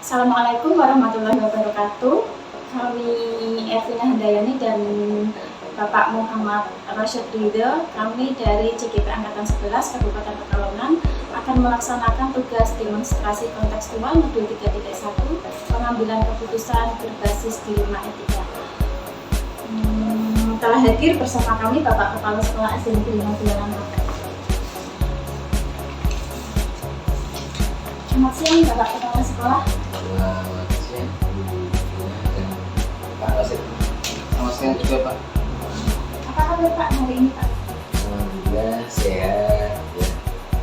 Assalamualaikum warahmatullahi wabarakatuh. Kami Ervina Handayani dan Bapak Muhammad Rashid Ridho, kami dari CGP Angkatan 11 Kabupaten Pekalongan akan melaksanakan tugas demonstrasi kontekstual modul 3.1 pengambilan keputusan berbasis dilema etika. Telah hadir bersama kami Bapak Kepala Sekolah SD Negeri 5 Bulanan. Selamat siang Bapak Kepala Sekolah. Selamat siang Bu Vina dan Pak Rasid. Selamat siang juga Pak. Apa kabar Pak hari ini Pak? Alhamdulillah sehat ya,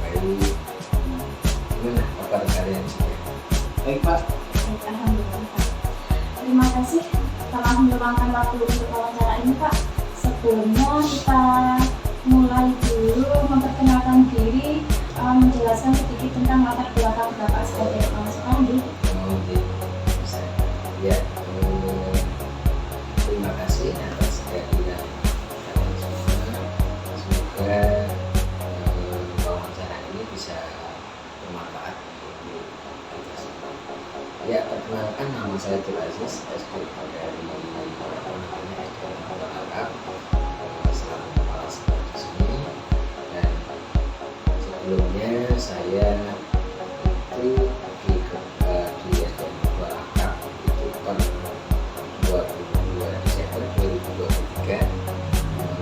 baik. Gimana kabar kalian semua? Baik Pak. Baik, alhamdulillah Pak. Terima kasih telah meluangkan waktu untuk wawancara ini Pak. Sebelumnya kita mulai dulu memperkenalkan diri, menjelaskan sedikit tentang latar belakang Bapak sebagai kepala sekolah Bu. Oh, bisa. Ya, terima kasih atas kehadiran kalian semua. Semoga wawancara ini bisa bermanfaat untuk kita semua. Ya, perkenalkan nama saya Tur Aziz, SPK dari Arab, selaku kepala sekolah di sini. Dan sebelumnya saya itu di SDN Dua Akap itu per 22 Desember 2023,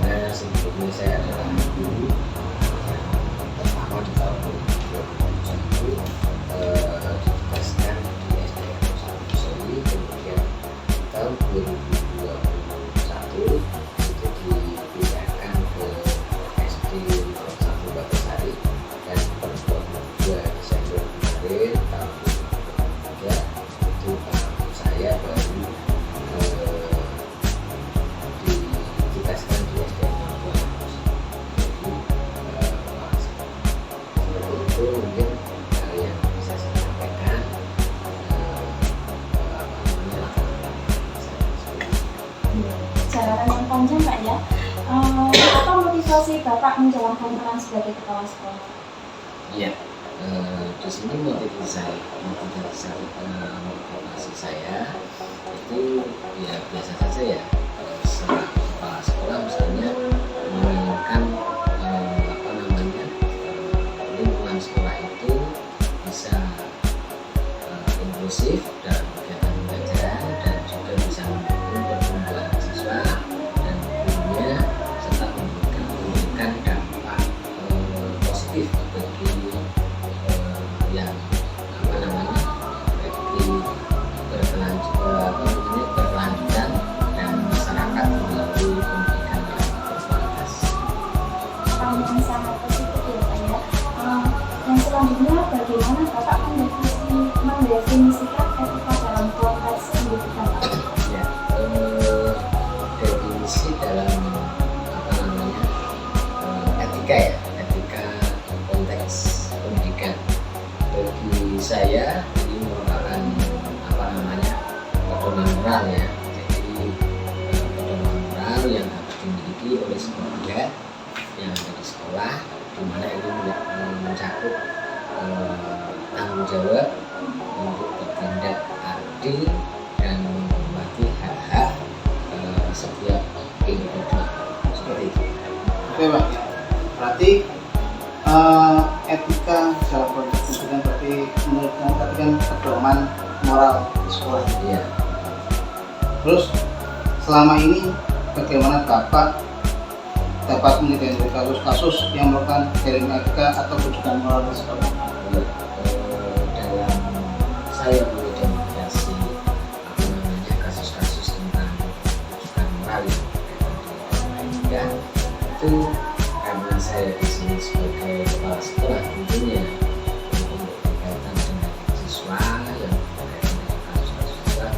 karena sebelumnya saya adalah guru yang pertama di tahun 2021 ditugaskan di SDN Soli, kemudian di tahun 2021 itu dipindahkan ke SD 1 Batasari, dan per 22 Desember kemarin tahun 2023 itu saya baru ditugaskan di SDN 2. Jadi seperti itu mungkin yang bisa saya sampaikan, latar belakang saya seperti itu. Perjalanan yang panjang Pak ya. Apa motivasi Bapak menjalankan peran sebagai kepala sekolah? Iya, di sini motivasi saya itu ya biasa saja ya, setelah kepala sekolah misalnya menginginkan lingkungan sekolah itu bisa inklusif dalam kegiatan belajar dan juga bisa mendukung pertumbuhan siswa dan gurunya, serta memberikan dampak positif bagi yang bagi berkelanjutan dan masyarakat melalui pendidikan yang berkualitas. Yang sangat positif ya Pak ya. Yang selanjutnya, bagaimana Bapak mendefinisikan etika dalam konteks pendidikan Pak? Ya, definisi dalam etika ya, etika konteks pendidikan. Bagi saya ini merupakan pedoman moral ya. Jadi pedoman moral yang harus dimiliki oleh semua pihak yang ada di sekolah, di mana ini mencakup tanggung jawab untuk bertindak adil dan menghormati hak-hak setiap individu, seperti itu. Oke Pak. Berarti etika dalam konteks pendidikan berarti menurut kamu tadi kan pedoman moral di sekolah. Iya. Terus selama ini bagaimana Bapak dapat mengidentifikasi kasus-kasus yang merupakan jaring etika atau rujukan moral di sekolah? Dalam saya mengidentifikasi kasus-kasus tentang rujukan moral yang etika itu, karena saya di sini sebagai kepala sekolah, tentunya untuk berkaitan dengan siswa yang berkaitan dengan kasus-kasus siswa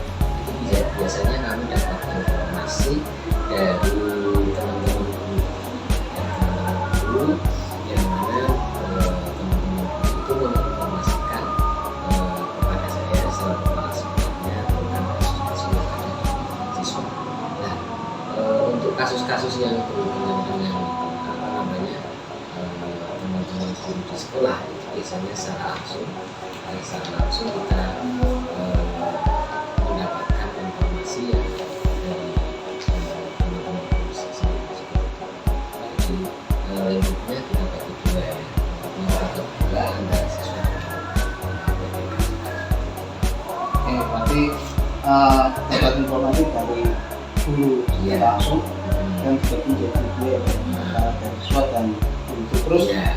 itu biasanya kami dapat informasi dari teman-teman guru yang mana teman-teman guru itu menginformasikan kepada saya selaku kepala sekolahnya tentang kasus-kasus yang ada di siswa. Nah, untuk kasus-kasus yang berhubungan dengan teman-teman guru di sekolah itu biasanya secara langsung kita mendapatkan informasi yang dari teman-teman guru sendiri. Jadi lingkupnya kita bagi dua ya, yang satu adalah antara siswa dan Oke, berarti dapat informasi dari guru langsung dan juga menjadi dua antara dari siswa dan guru. Terus ya.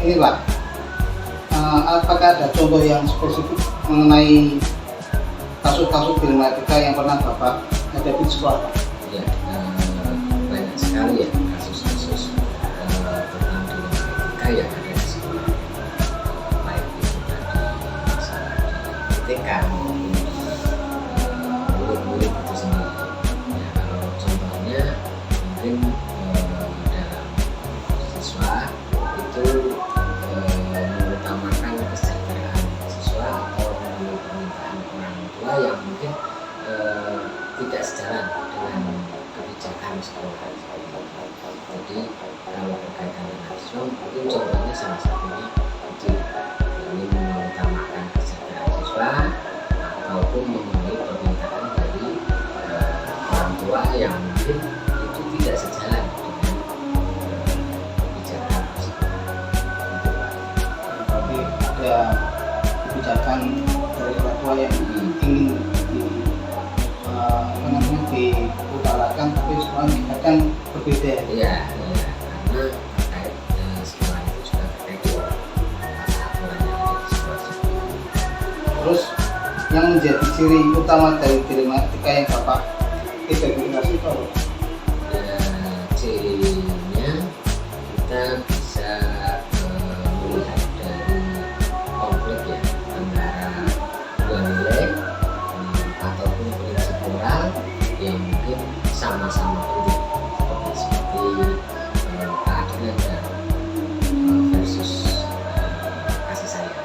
ini Pak, apakah ada contoh yang spesifik mengenai kasus-kasus dilematika yang pernah Bapak hadapi di sekolah? Ya, banyak sekali ya kasus-kasus tentang dilematika yang ada di sekolah, baik itu tadi masalah di TK maupun murid-murid itu sendiri. Ya, kalau contohnya mungkin dalam siswa itu mengutamakan kesejahteraan siswa atau menurut permintaan orang tua yang mungkin tidak sejalan dengan kebijakan sekolah. Jadi kalau berkaitan dengan siswa mungkin contohnya salah satunya itu ingin mengutamakan kesejahteraan siswa ataupun memenuhi permintaan dari orang tua yang mungkin itu tidak sejalan dengan kebijakan tersebut. Berarti ada kebijakan dari orang tua yang ingin diutarakan, tapi semuanya kadang berbeda. Iya, karena terkait sekolah itu juga terkait dengan aturan yang ada di sekolah. Terus yang menjadi ciri utama dari dilematika yang Bapak identifikasi itu apa? Ya, cirinya kita bisa melihat dari konflik ya antara dua nilai ataupun prinsip moral yang mungkin sama-sama penting, seperti keadilan dan versus kasih sayang.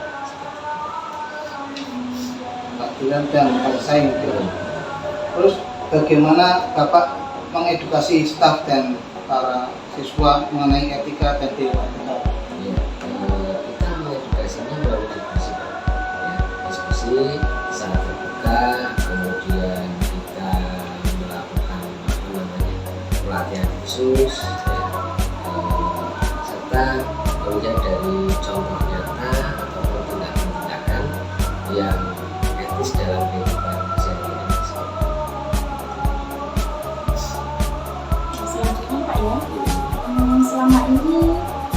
Keadilan dan kasih sayang. Terus bagaimana Bapak mengedukasi staf dan para siswa mengenai etika dan dilematika? Ya, kita mengedukasinya melalui diskusi, ya, diskusi secara terbuka, kemudian kita melakukan pelatihan khusus, ya, serta melihat dari contoh nyata ataupun tindakan-tindakan yang etis dalam kehidupan sehari-hari. Selanjutnya Pak ya, selama ini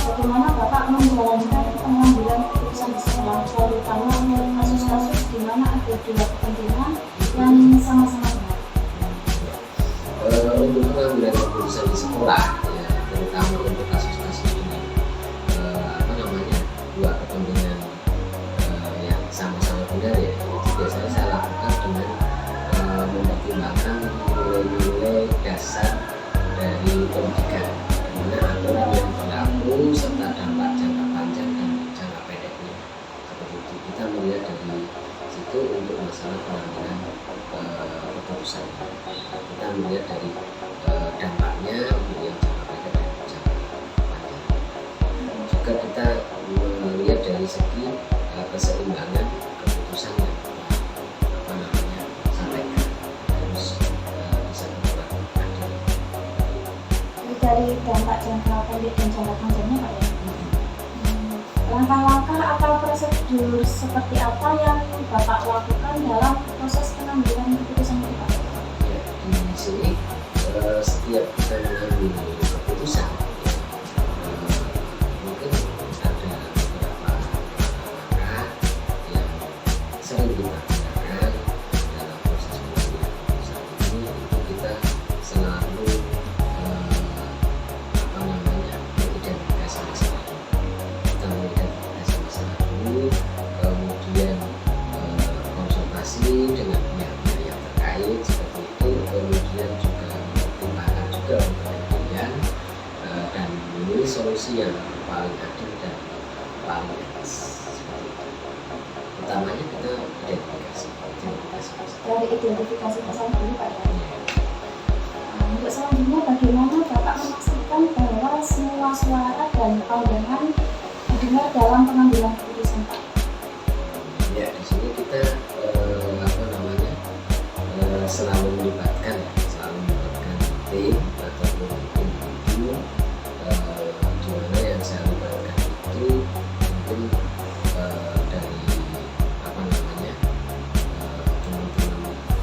bagaimana Bapak menjalankan pengambilan keputusan di sekolah, terutama kasus-kasus di mana ada dua kepentingan yang sama-sama benar? Untuk pengambilan keputusan di sekolah, ya, terutama untuk kasus-kasus ini, dua kepentingan yang sama-sama benar ya, itu biasanya saya lakukan dengan mempertimbangkan nilai-nilai dasar dari pendidikan, di mana aturan yang berlaku serta dampak jangka panjang dan jangka pendeknya. Seperti itu kita melihat dari situ untuk masalah pengambilan keputusan. Kita melihat dari dampaknya untuk yang jangka pendek dan jangka panjang. Juga kita melihat dari segi keseimbangan keputusan yang sampaikan harus bisa berbuat adil. Dari dampak jangka pendek dan jangka panjangnya Pak ya, langkah-langkah atau prosedur seperti apa yang Bapak lakukan dalam proses pengambilan keputusan itu Pak? Ya, di sini setiap kita mengambil keputusan, mungkin ada beberapa langkah yang sering kita gunakan dalam proses pengambilan keputusan ini. Itu kita selalu mengidentifikasi masalah. Kita mengidentifikasi masalah dulu, kemudian konsultasi dengan pihak-pihak yang terkait seperti itu, kemudian juga mempertimbangkan juga pilihan dan memilih solusi yang paling adil dan paling etis. Utamanya kita identifikasi Dari identifikasi masalah dulu Pak ya. Untuk selanjutnya bagaimana Bapak memastikan bahwa semua suara dan pandangan didengar dalam pengambilan keputusan Pak? Ya, di sini kita selalu melibatkan tim ataupun individu, di mana yang saya libatkan itu mungkin dari teman-teman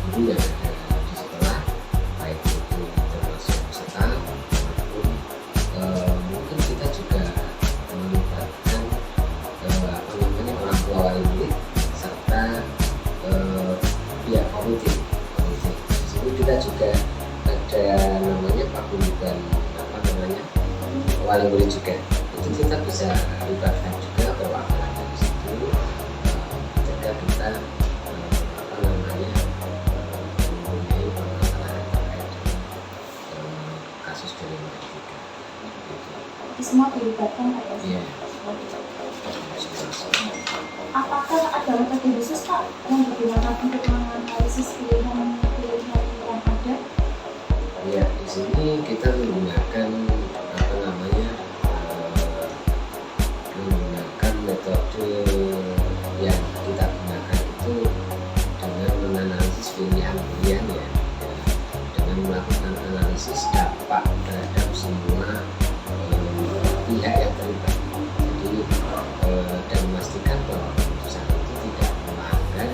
guru yang ada di sekolah, baik itu termasuk peserta maupun mungkin kita juga melibatkan kita juga ada namanya paguyuban apa namanya wali murid juga, itu kita bisa libatkan juga perwakilan dari situ ketika kita apa namanya mempunyai permasalahan terkait dengan kasus telematika. Jadi semua dilibatkan Pak ya? Iya. Apakah ada metode khusus Pak yang digunakan untuk menganalisis pilihan-pilihan yang ada? Ya, di sini kita menggunakan apa namanya menggunakan metode yang kita gunakan itu dengan menganalisis pilihan-pilihan ya, dengan melakukan analisis dampak terhadap semua pihak yang terlibat. Jadi dan memastikan bahwa keputusan itu tidak melanggar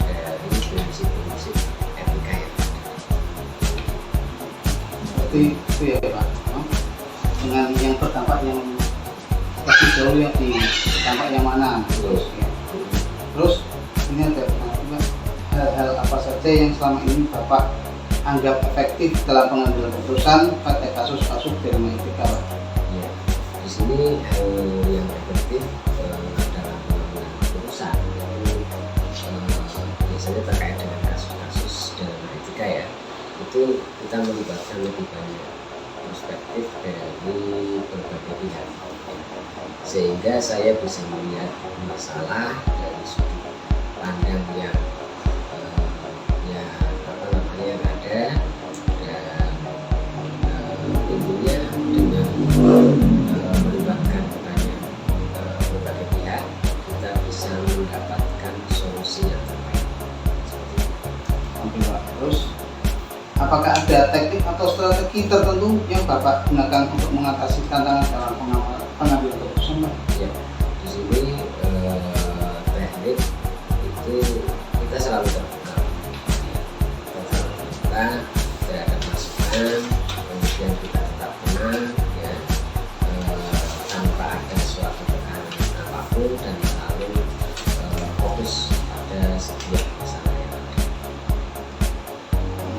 dari prinsip-prinsip etika yang ada. Seperti itu ya Pak. Dengan yang berdampak yang lebih jauh yang di dampak yang mana terus ya. Terus ini ada hal-hal apa saja yang selama ini Bapak anggap efektif dalam pengambilan keputusan pada kasus-kasus telematika Pak? Ya, di sini yang efektif dalam pengambilan keputusan itu biasanya terkait dengan kasus-kasus telematika ya, itu kita melibatkan lebih banyak perspektif dari berbagai pihak, sehingga saya bisa melihat masalah dari sudut pandang yang apa namanya yang ada, dan tentunya dengan melibatkan banyak berbagai pihak kita bisa mendapatkan solusi yang terbaik. Seperti itu. Oke Pak. Terus apakah ada teknik atau strategi tertentu yang Bapak gunakan untuk mengatasi tantangan dalam pengambilan keputusan Pak? Ya, di sini teknik itu kita selalu terbuka. Kita terhadap masukan, kemudian kita tetap tenang ya, tanpa ada suatu tekanan apapun, dan selalu fokus pada setiap masalah yang ada.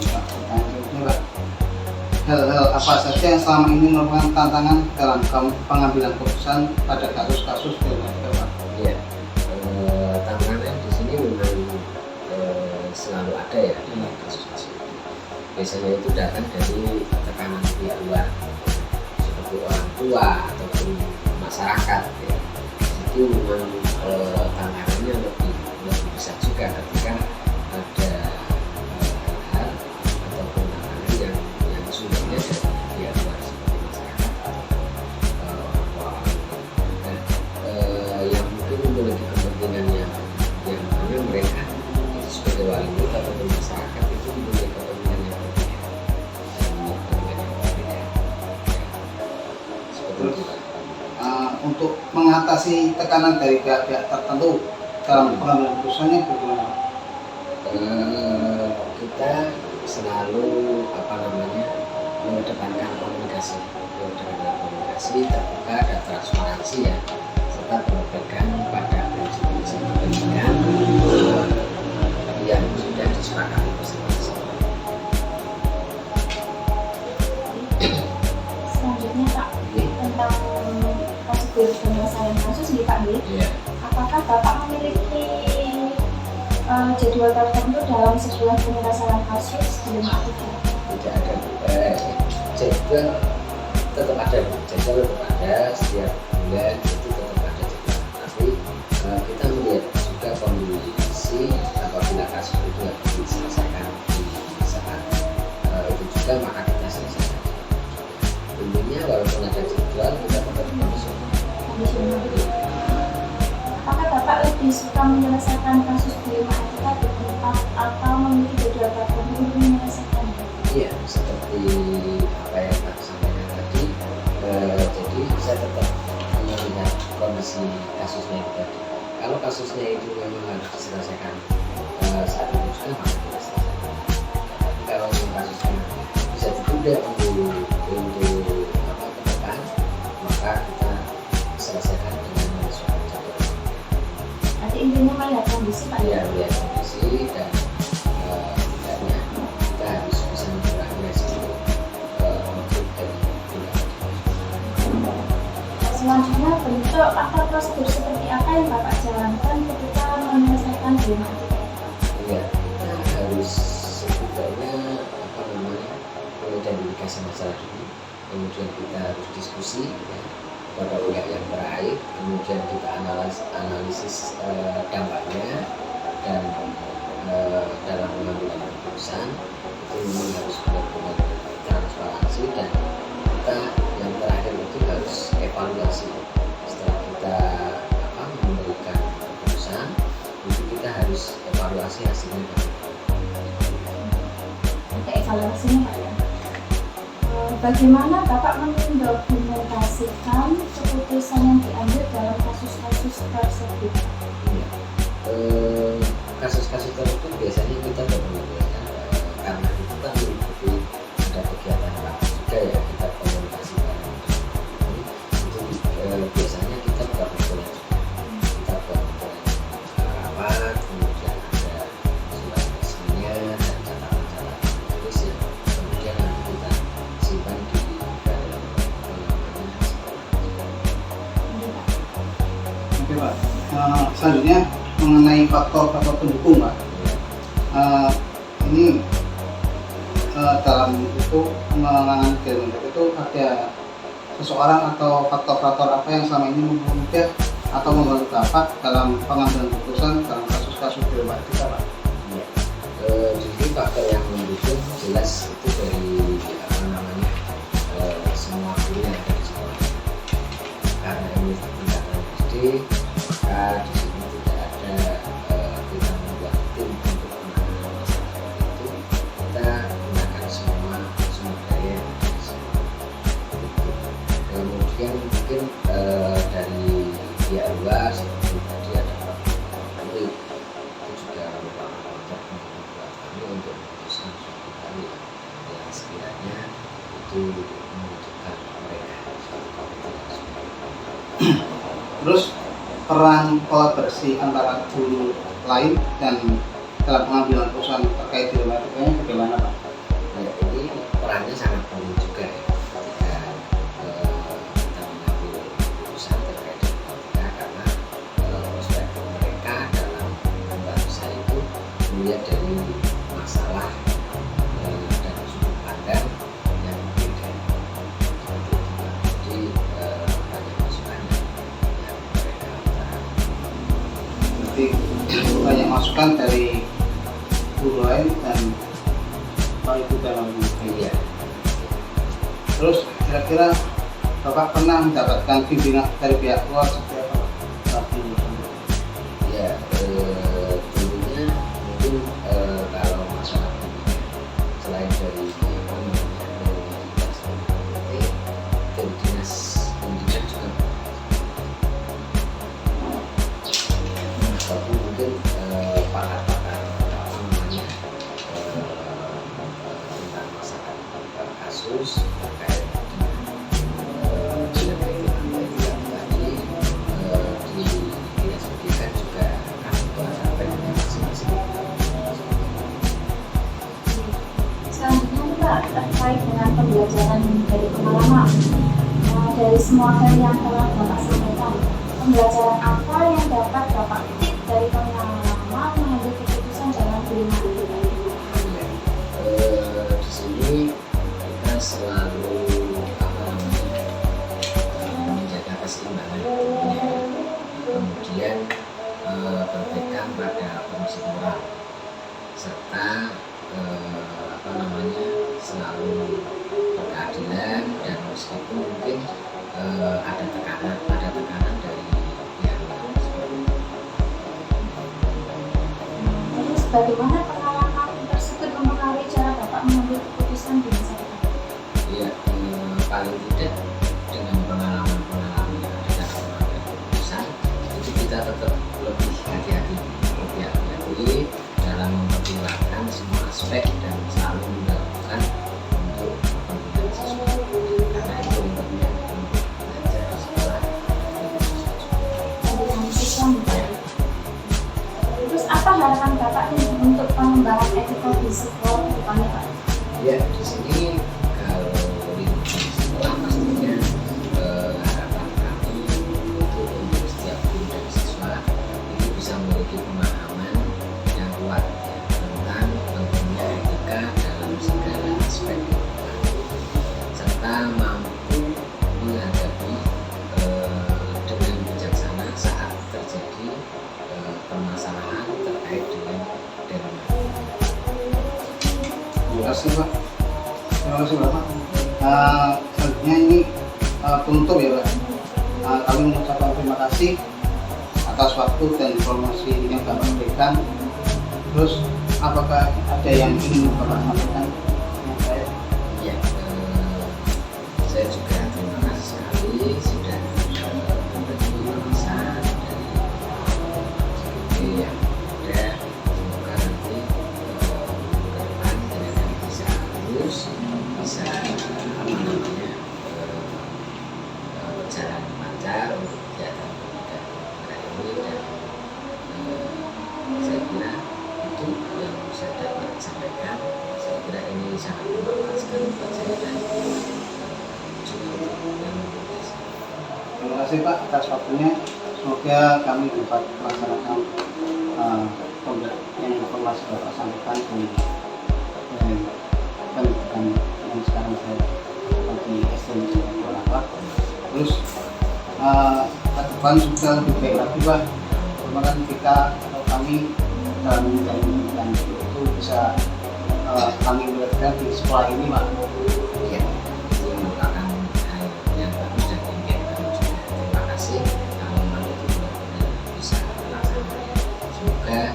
Pak, selanjutnya Pak, hal-hal apa saja yang selama ini merupakan tantangan dalam pengambilan keputusan pada kasus-kasus telematika Pak? Ya, tantangan di sini memang selalu ada ya dalam kasus-kasus itu. Biasanya itu datang dari tekanan pihak luar seperti orang tua ataupun masyarakat ya. Itu memang tantangannya lebih besar juga ketika ada hal ataupun tantangan yang sumbernya dari pihak luar seperti masyarakat atau orang tua orang tua. Yang mungkin memiliki kepentingan yang mana mereka itu sebagai wali murid ataupun masyarakat itu memiliki kepentingan yang berbeda dan memiliki kepentingan yang berbeda. Seperti itu Pak. Untuk mengatasi tekanan dari pihak-pihak tertentu dalam pengambilan keputusannya bagaimana? Kita selalu apa namanya mengedepankan komunikasi terbuka dan transparansi ya, serta berpegang pada prinsip-prinsip kepentingan yang sudah disepakati bersama-sama. Selanjutnya Pak, tentang prosedur penyelesaian kasus nih Pak nih. Iya. Apakah Bapak memiliki jadwal tertentu dalam sebuah penyelesaian kasus telematika? Tidak ada jadwal, tetap ada jadwal, tetap ada setiap bulan itu tetap ada jadwal, tapi kita melihat juga kondisi apabila kasus itu harus diselesaikan di saat itu juga, maka kita selesaikan. Tentunya walaupun ada jadwal kita tetap profesional. Apakah Bapak lebih suka menyelesaikan kasus telematika di tempat atau memiliki jadwal tertentu untuk menyelesaikan? Iya, seperti apa yang Pak sampaikan tadi, jadi saya tetap melihat kondisi kasusnya itu tadi. Kalau kasusnya itu memang harus diselesaikan saat itu juga, maka kita selesaikan. Tapi kalau kasusnya bisa ditunda untuk ke depan, maka kita selesaikan dengan suatu jadwal. Nanti intinya melihat kondisi Pak Ya, lihat kondisi dan hendaknya kita harus faktor prosedur seperti apa yang Bapak jalankan ketika menyelesaikan dilema etika? Iya, kita harus sebetulnya mengidentifikasi masalah dulu, kemudian kita harus diskusi ya, pada pihak yang terkait, kemudian kita analisis dampaknya, dan dalam pengambilan keputusan itu memang harus benar-benar transparansi, dan kita yang terakhir itu harus evaluasi. Setelah kita memberikan keputusan, itu kita harus evaluasi hasilnya. Evaluasinya Pak ya. Bagaimana Bapak mendokumentasikan keputusan yang diambil dalam kasus-kasus tersebut? Kasus-kasus tersebut biasanya kita dokumentasikan karena itu kan mengikuti ada kegiatan praktis juga ya, kita komunikasikan. Jadi biasanya kita buat rapat, kemudian ada surat resminya dan catatan-catatan tulis yang kemudian nanti kita simpan di dalam Oke Pak. Selanjutnya mengenai faktor-faktor pendukung Pak. Ini dalam itu menangani dilema itu ada seseorang atau faktor-faktor apa yang selama ini mempermudah atau membantu Bapak dalam pengambilan keputusan dalam kasus-kasus dilema etika Pak? Jadi faktor yang mendukung jelas itu dari semua guru yang ada di sekolah. Karena ini tindakan SD, maka di sini tidak ada kita membuat tim untuk menangani masalah itu. Kita gunakan semua sumber daya yang ada di sini. Kemudian mungkin dari pihak luar seperti tadi ada kami, itu juga merupakan faktor pendukung buat kami untuk memutuskan suatu hal yang sekiranya itu membutuhkan mereka suatu kapasitas. Terus peran kolaborasi antara guru lain dan dalam pengambilan keputusan terkait dilema etikanya bagaimana Pak? Nah, ini perannya sangat penting juga ya, ketika kita mengambil keputusan terkait dengan etika, karena perspektif mereka dalam membantu saya itu melihat dari masalah dan sudut pandang yang berbeda. Jadi banyak masukan yang mereka utarakan. Berarti banyak masukan dari guru lain dan Pak Ibu dalam Iya. Terus kira-kira Bapak pernah mendapatkan bimbingan dari pihak luar seperti apa Pak? Saat ini? Ya, tentunya mungkin kalau masalah selain dari dinas pendidikan juga, ataupun mungkin pakar-pakar tentang masalah kasus terkait dengan yang tadi di dinas pendidikan juga akan sampai masing-masing. Selanjutnya Pak, terkait dengan pembelajaran dari pengalaman. Dari semua hal yang telah Bapak sampaikan, pembelajaran apa yang dapat Bapak petik dari pengalaman mengambil keputusan dalam dilema etika? Di sini kita selalu menjaga keseimbangan, kemudian berpegang pada prinsip moral, serta selalu berkeadilan, dan meskipun mungkin ada tekanan dari pihak lain. Terus bagaimana pengalaman tersebut mempengaruhi cara Bapak mengambil keputusan di masa depan? Ya, paling tidak dengan pengalaman yang ada dalam mengambil keputusan, itu kita tetap lebih hati-hati, lebih hati-hati dalam mempertimbangkan semua aspek dan selalu melakukan untuk kepentingan siswa, karena itu pentingnya untuk belajar di sekolah. Kepentingan siswa Pak. Terus apa harapan Bapak untuk pengembangan etika di sekolah ke depannya Pak? Ya, di sini kalau di sekolah pastinya harapan kami itu kasih Pak. Terima kasih Bapak. Selanjutnya ini penutup ya Pak. Kami mengucapkan terima kasih atas waktu dan informasi yang Bapak berikan. Terus apakah ada yang ingin Bapak sampaikan? Ya, saya juga terima kasih sekali sudah berbagi pembahasan dari yang ada. Semoga nanti ke depan kita bisa lulus, bisa berjalan lancar untuk kegiatan pendidikan ini, dan saya kira itu yang bisa dapat sampaikan. Saya kira ini sangat bermanfaat sekali buat saya dan juga untuk yang mengikuti. Terima kasih Pak atas waktunya. Semoga kami dapat melaksanakan yang informasi Bapak sampaikan di pendidikan yang sekarang saya lakukan di SDN Kuala Pak. Terus ke depan juga lebih baik lagi Pak. Bagaimana kita atau kami dalam pendidikan itu bisa kami melihat di sekolah ini Pak. Ya, itu merupakan hal yang bagus dan ingin kami juga terima kasih kalau memang itu benar-benar bisa terlaksana. Semoga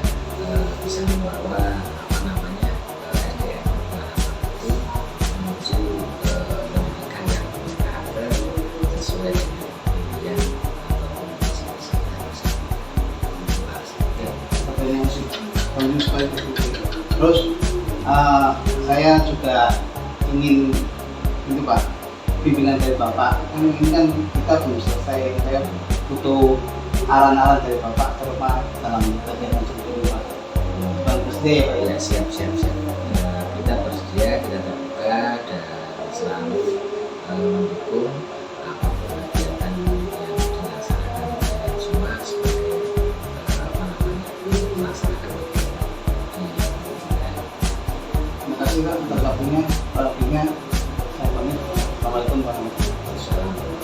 bisa membawa SDN itu menuju pendidikan yang berkarakter sesuai dengan pilihan ataupun visi-visi kita bersama. Katanya musik bagus sekali. Terus saya juga ingin itu Pak, bimbingan dari Bapak. Kan ini kan kita belum selesai, saya butuh arahan-arahan dari Bapak terutama dalam kegiatan seperti ini Pak. Bang SD ya Pak ya. Ya, siap. Kita bersedia, kita terbuka dan selalu mendukung apapun kegiatan yang dilaksanakan oleh semua sebagai untuk melaksanakan kegiatan di lingkungan. Terima kasih Pak atas waktunya. Kalau saya pamit. Assalamualaikum warahmatullahi wabarakatuh.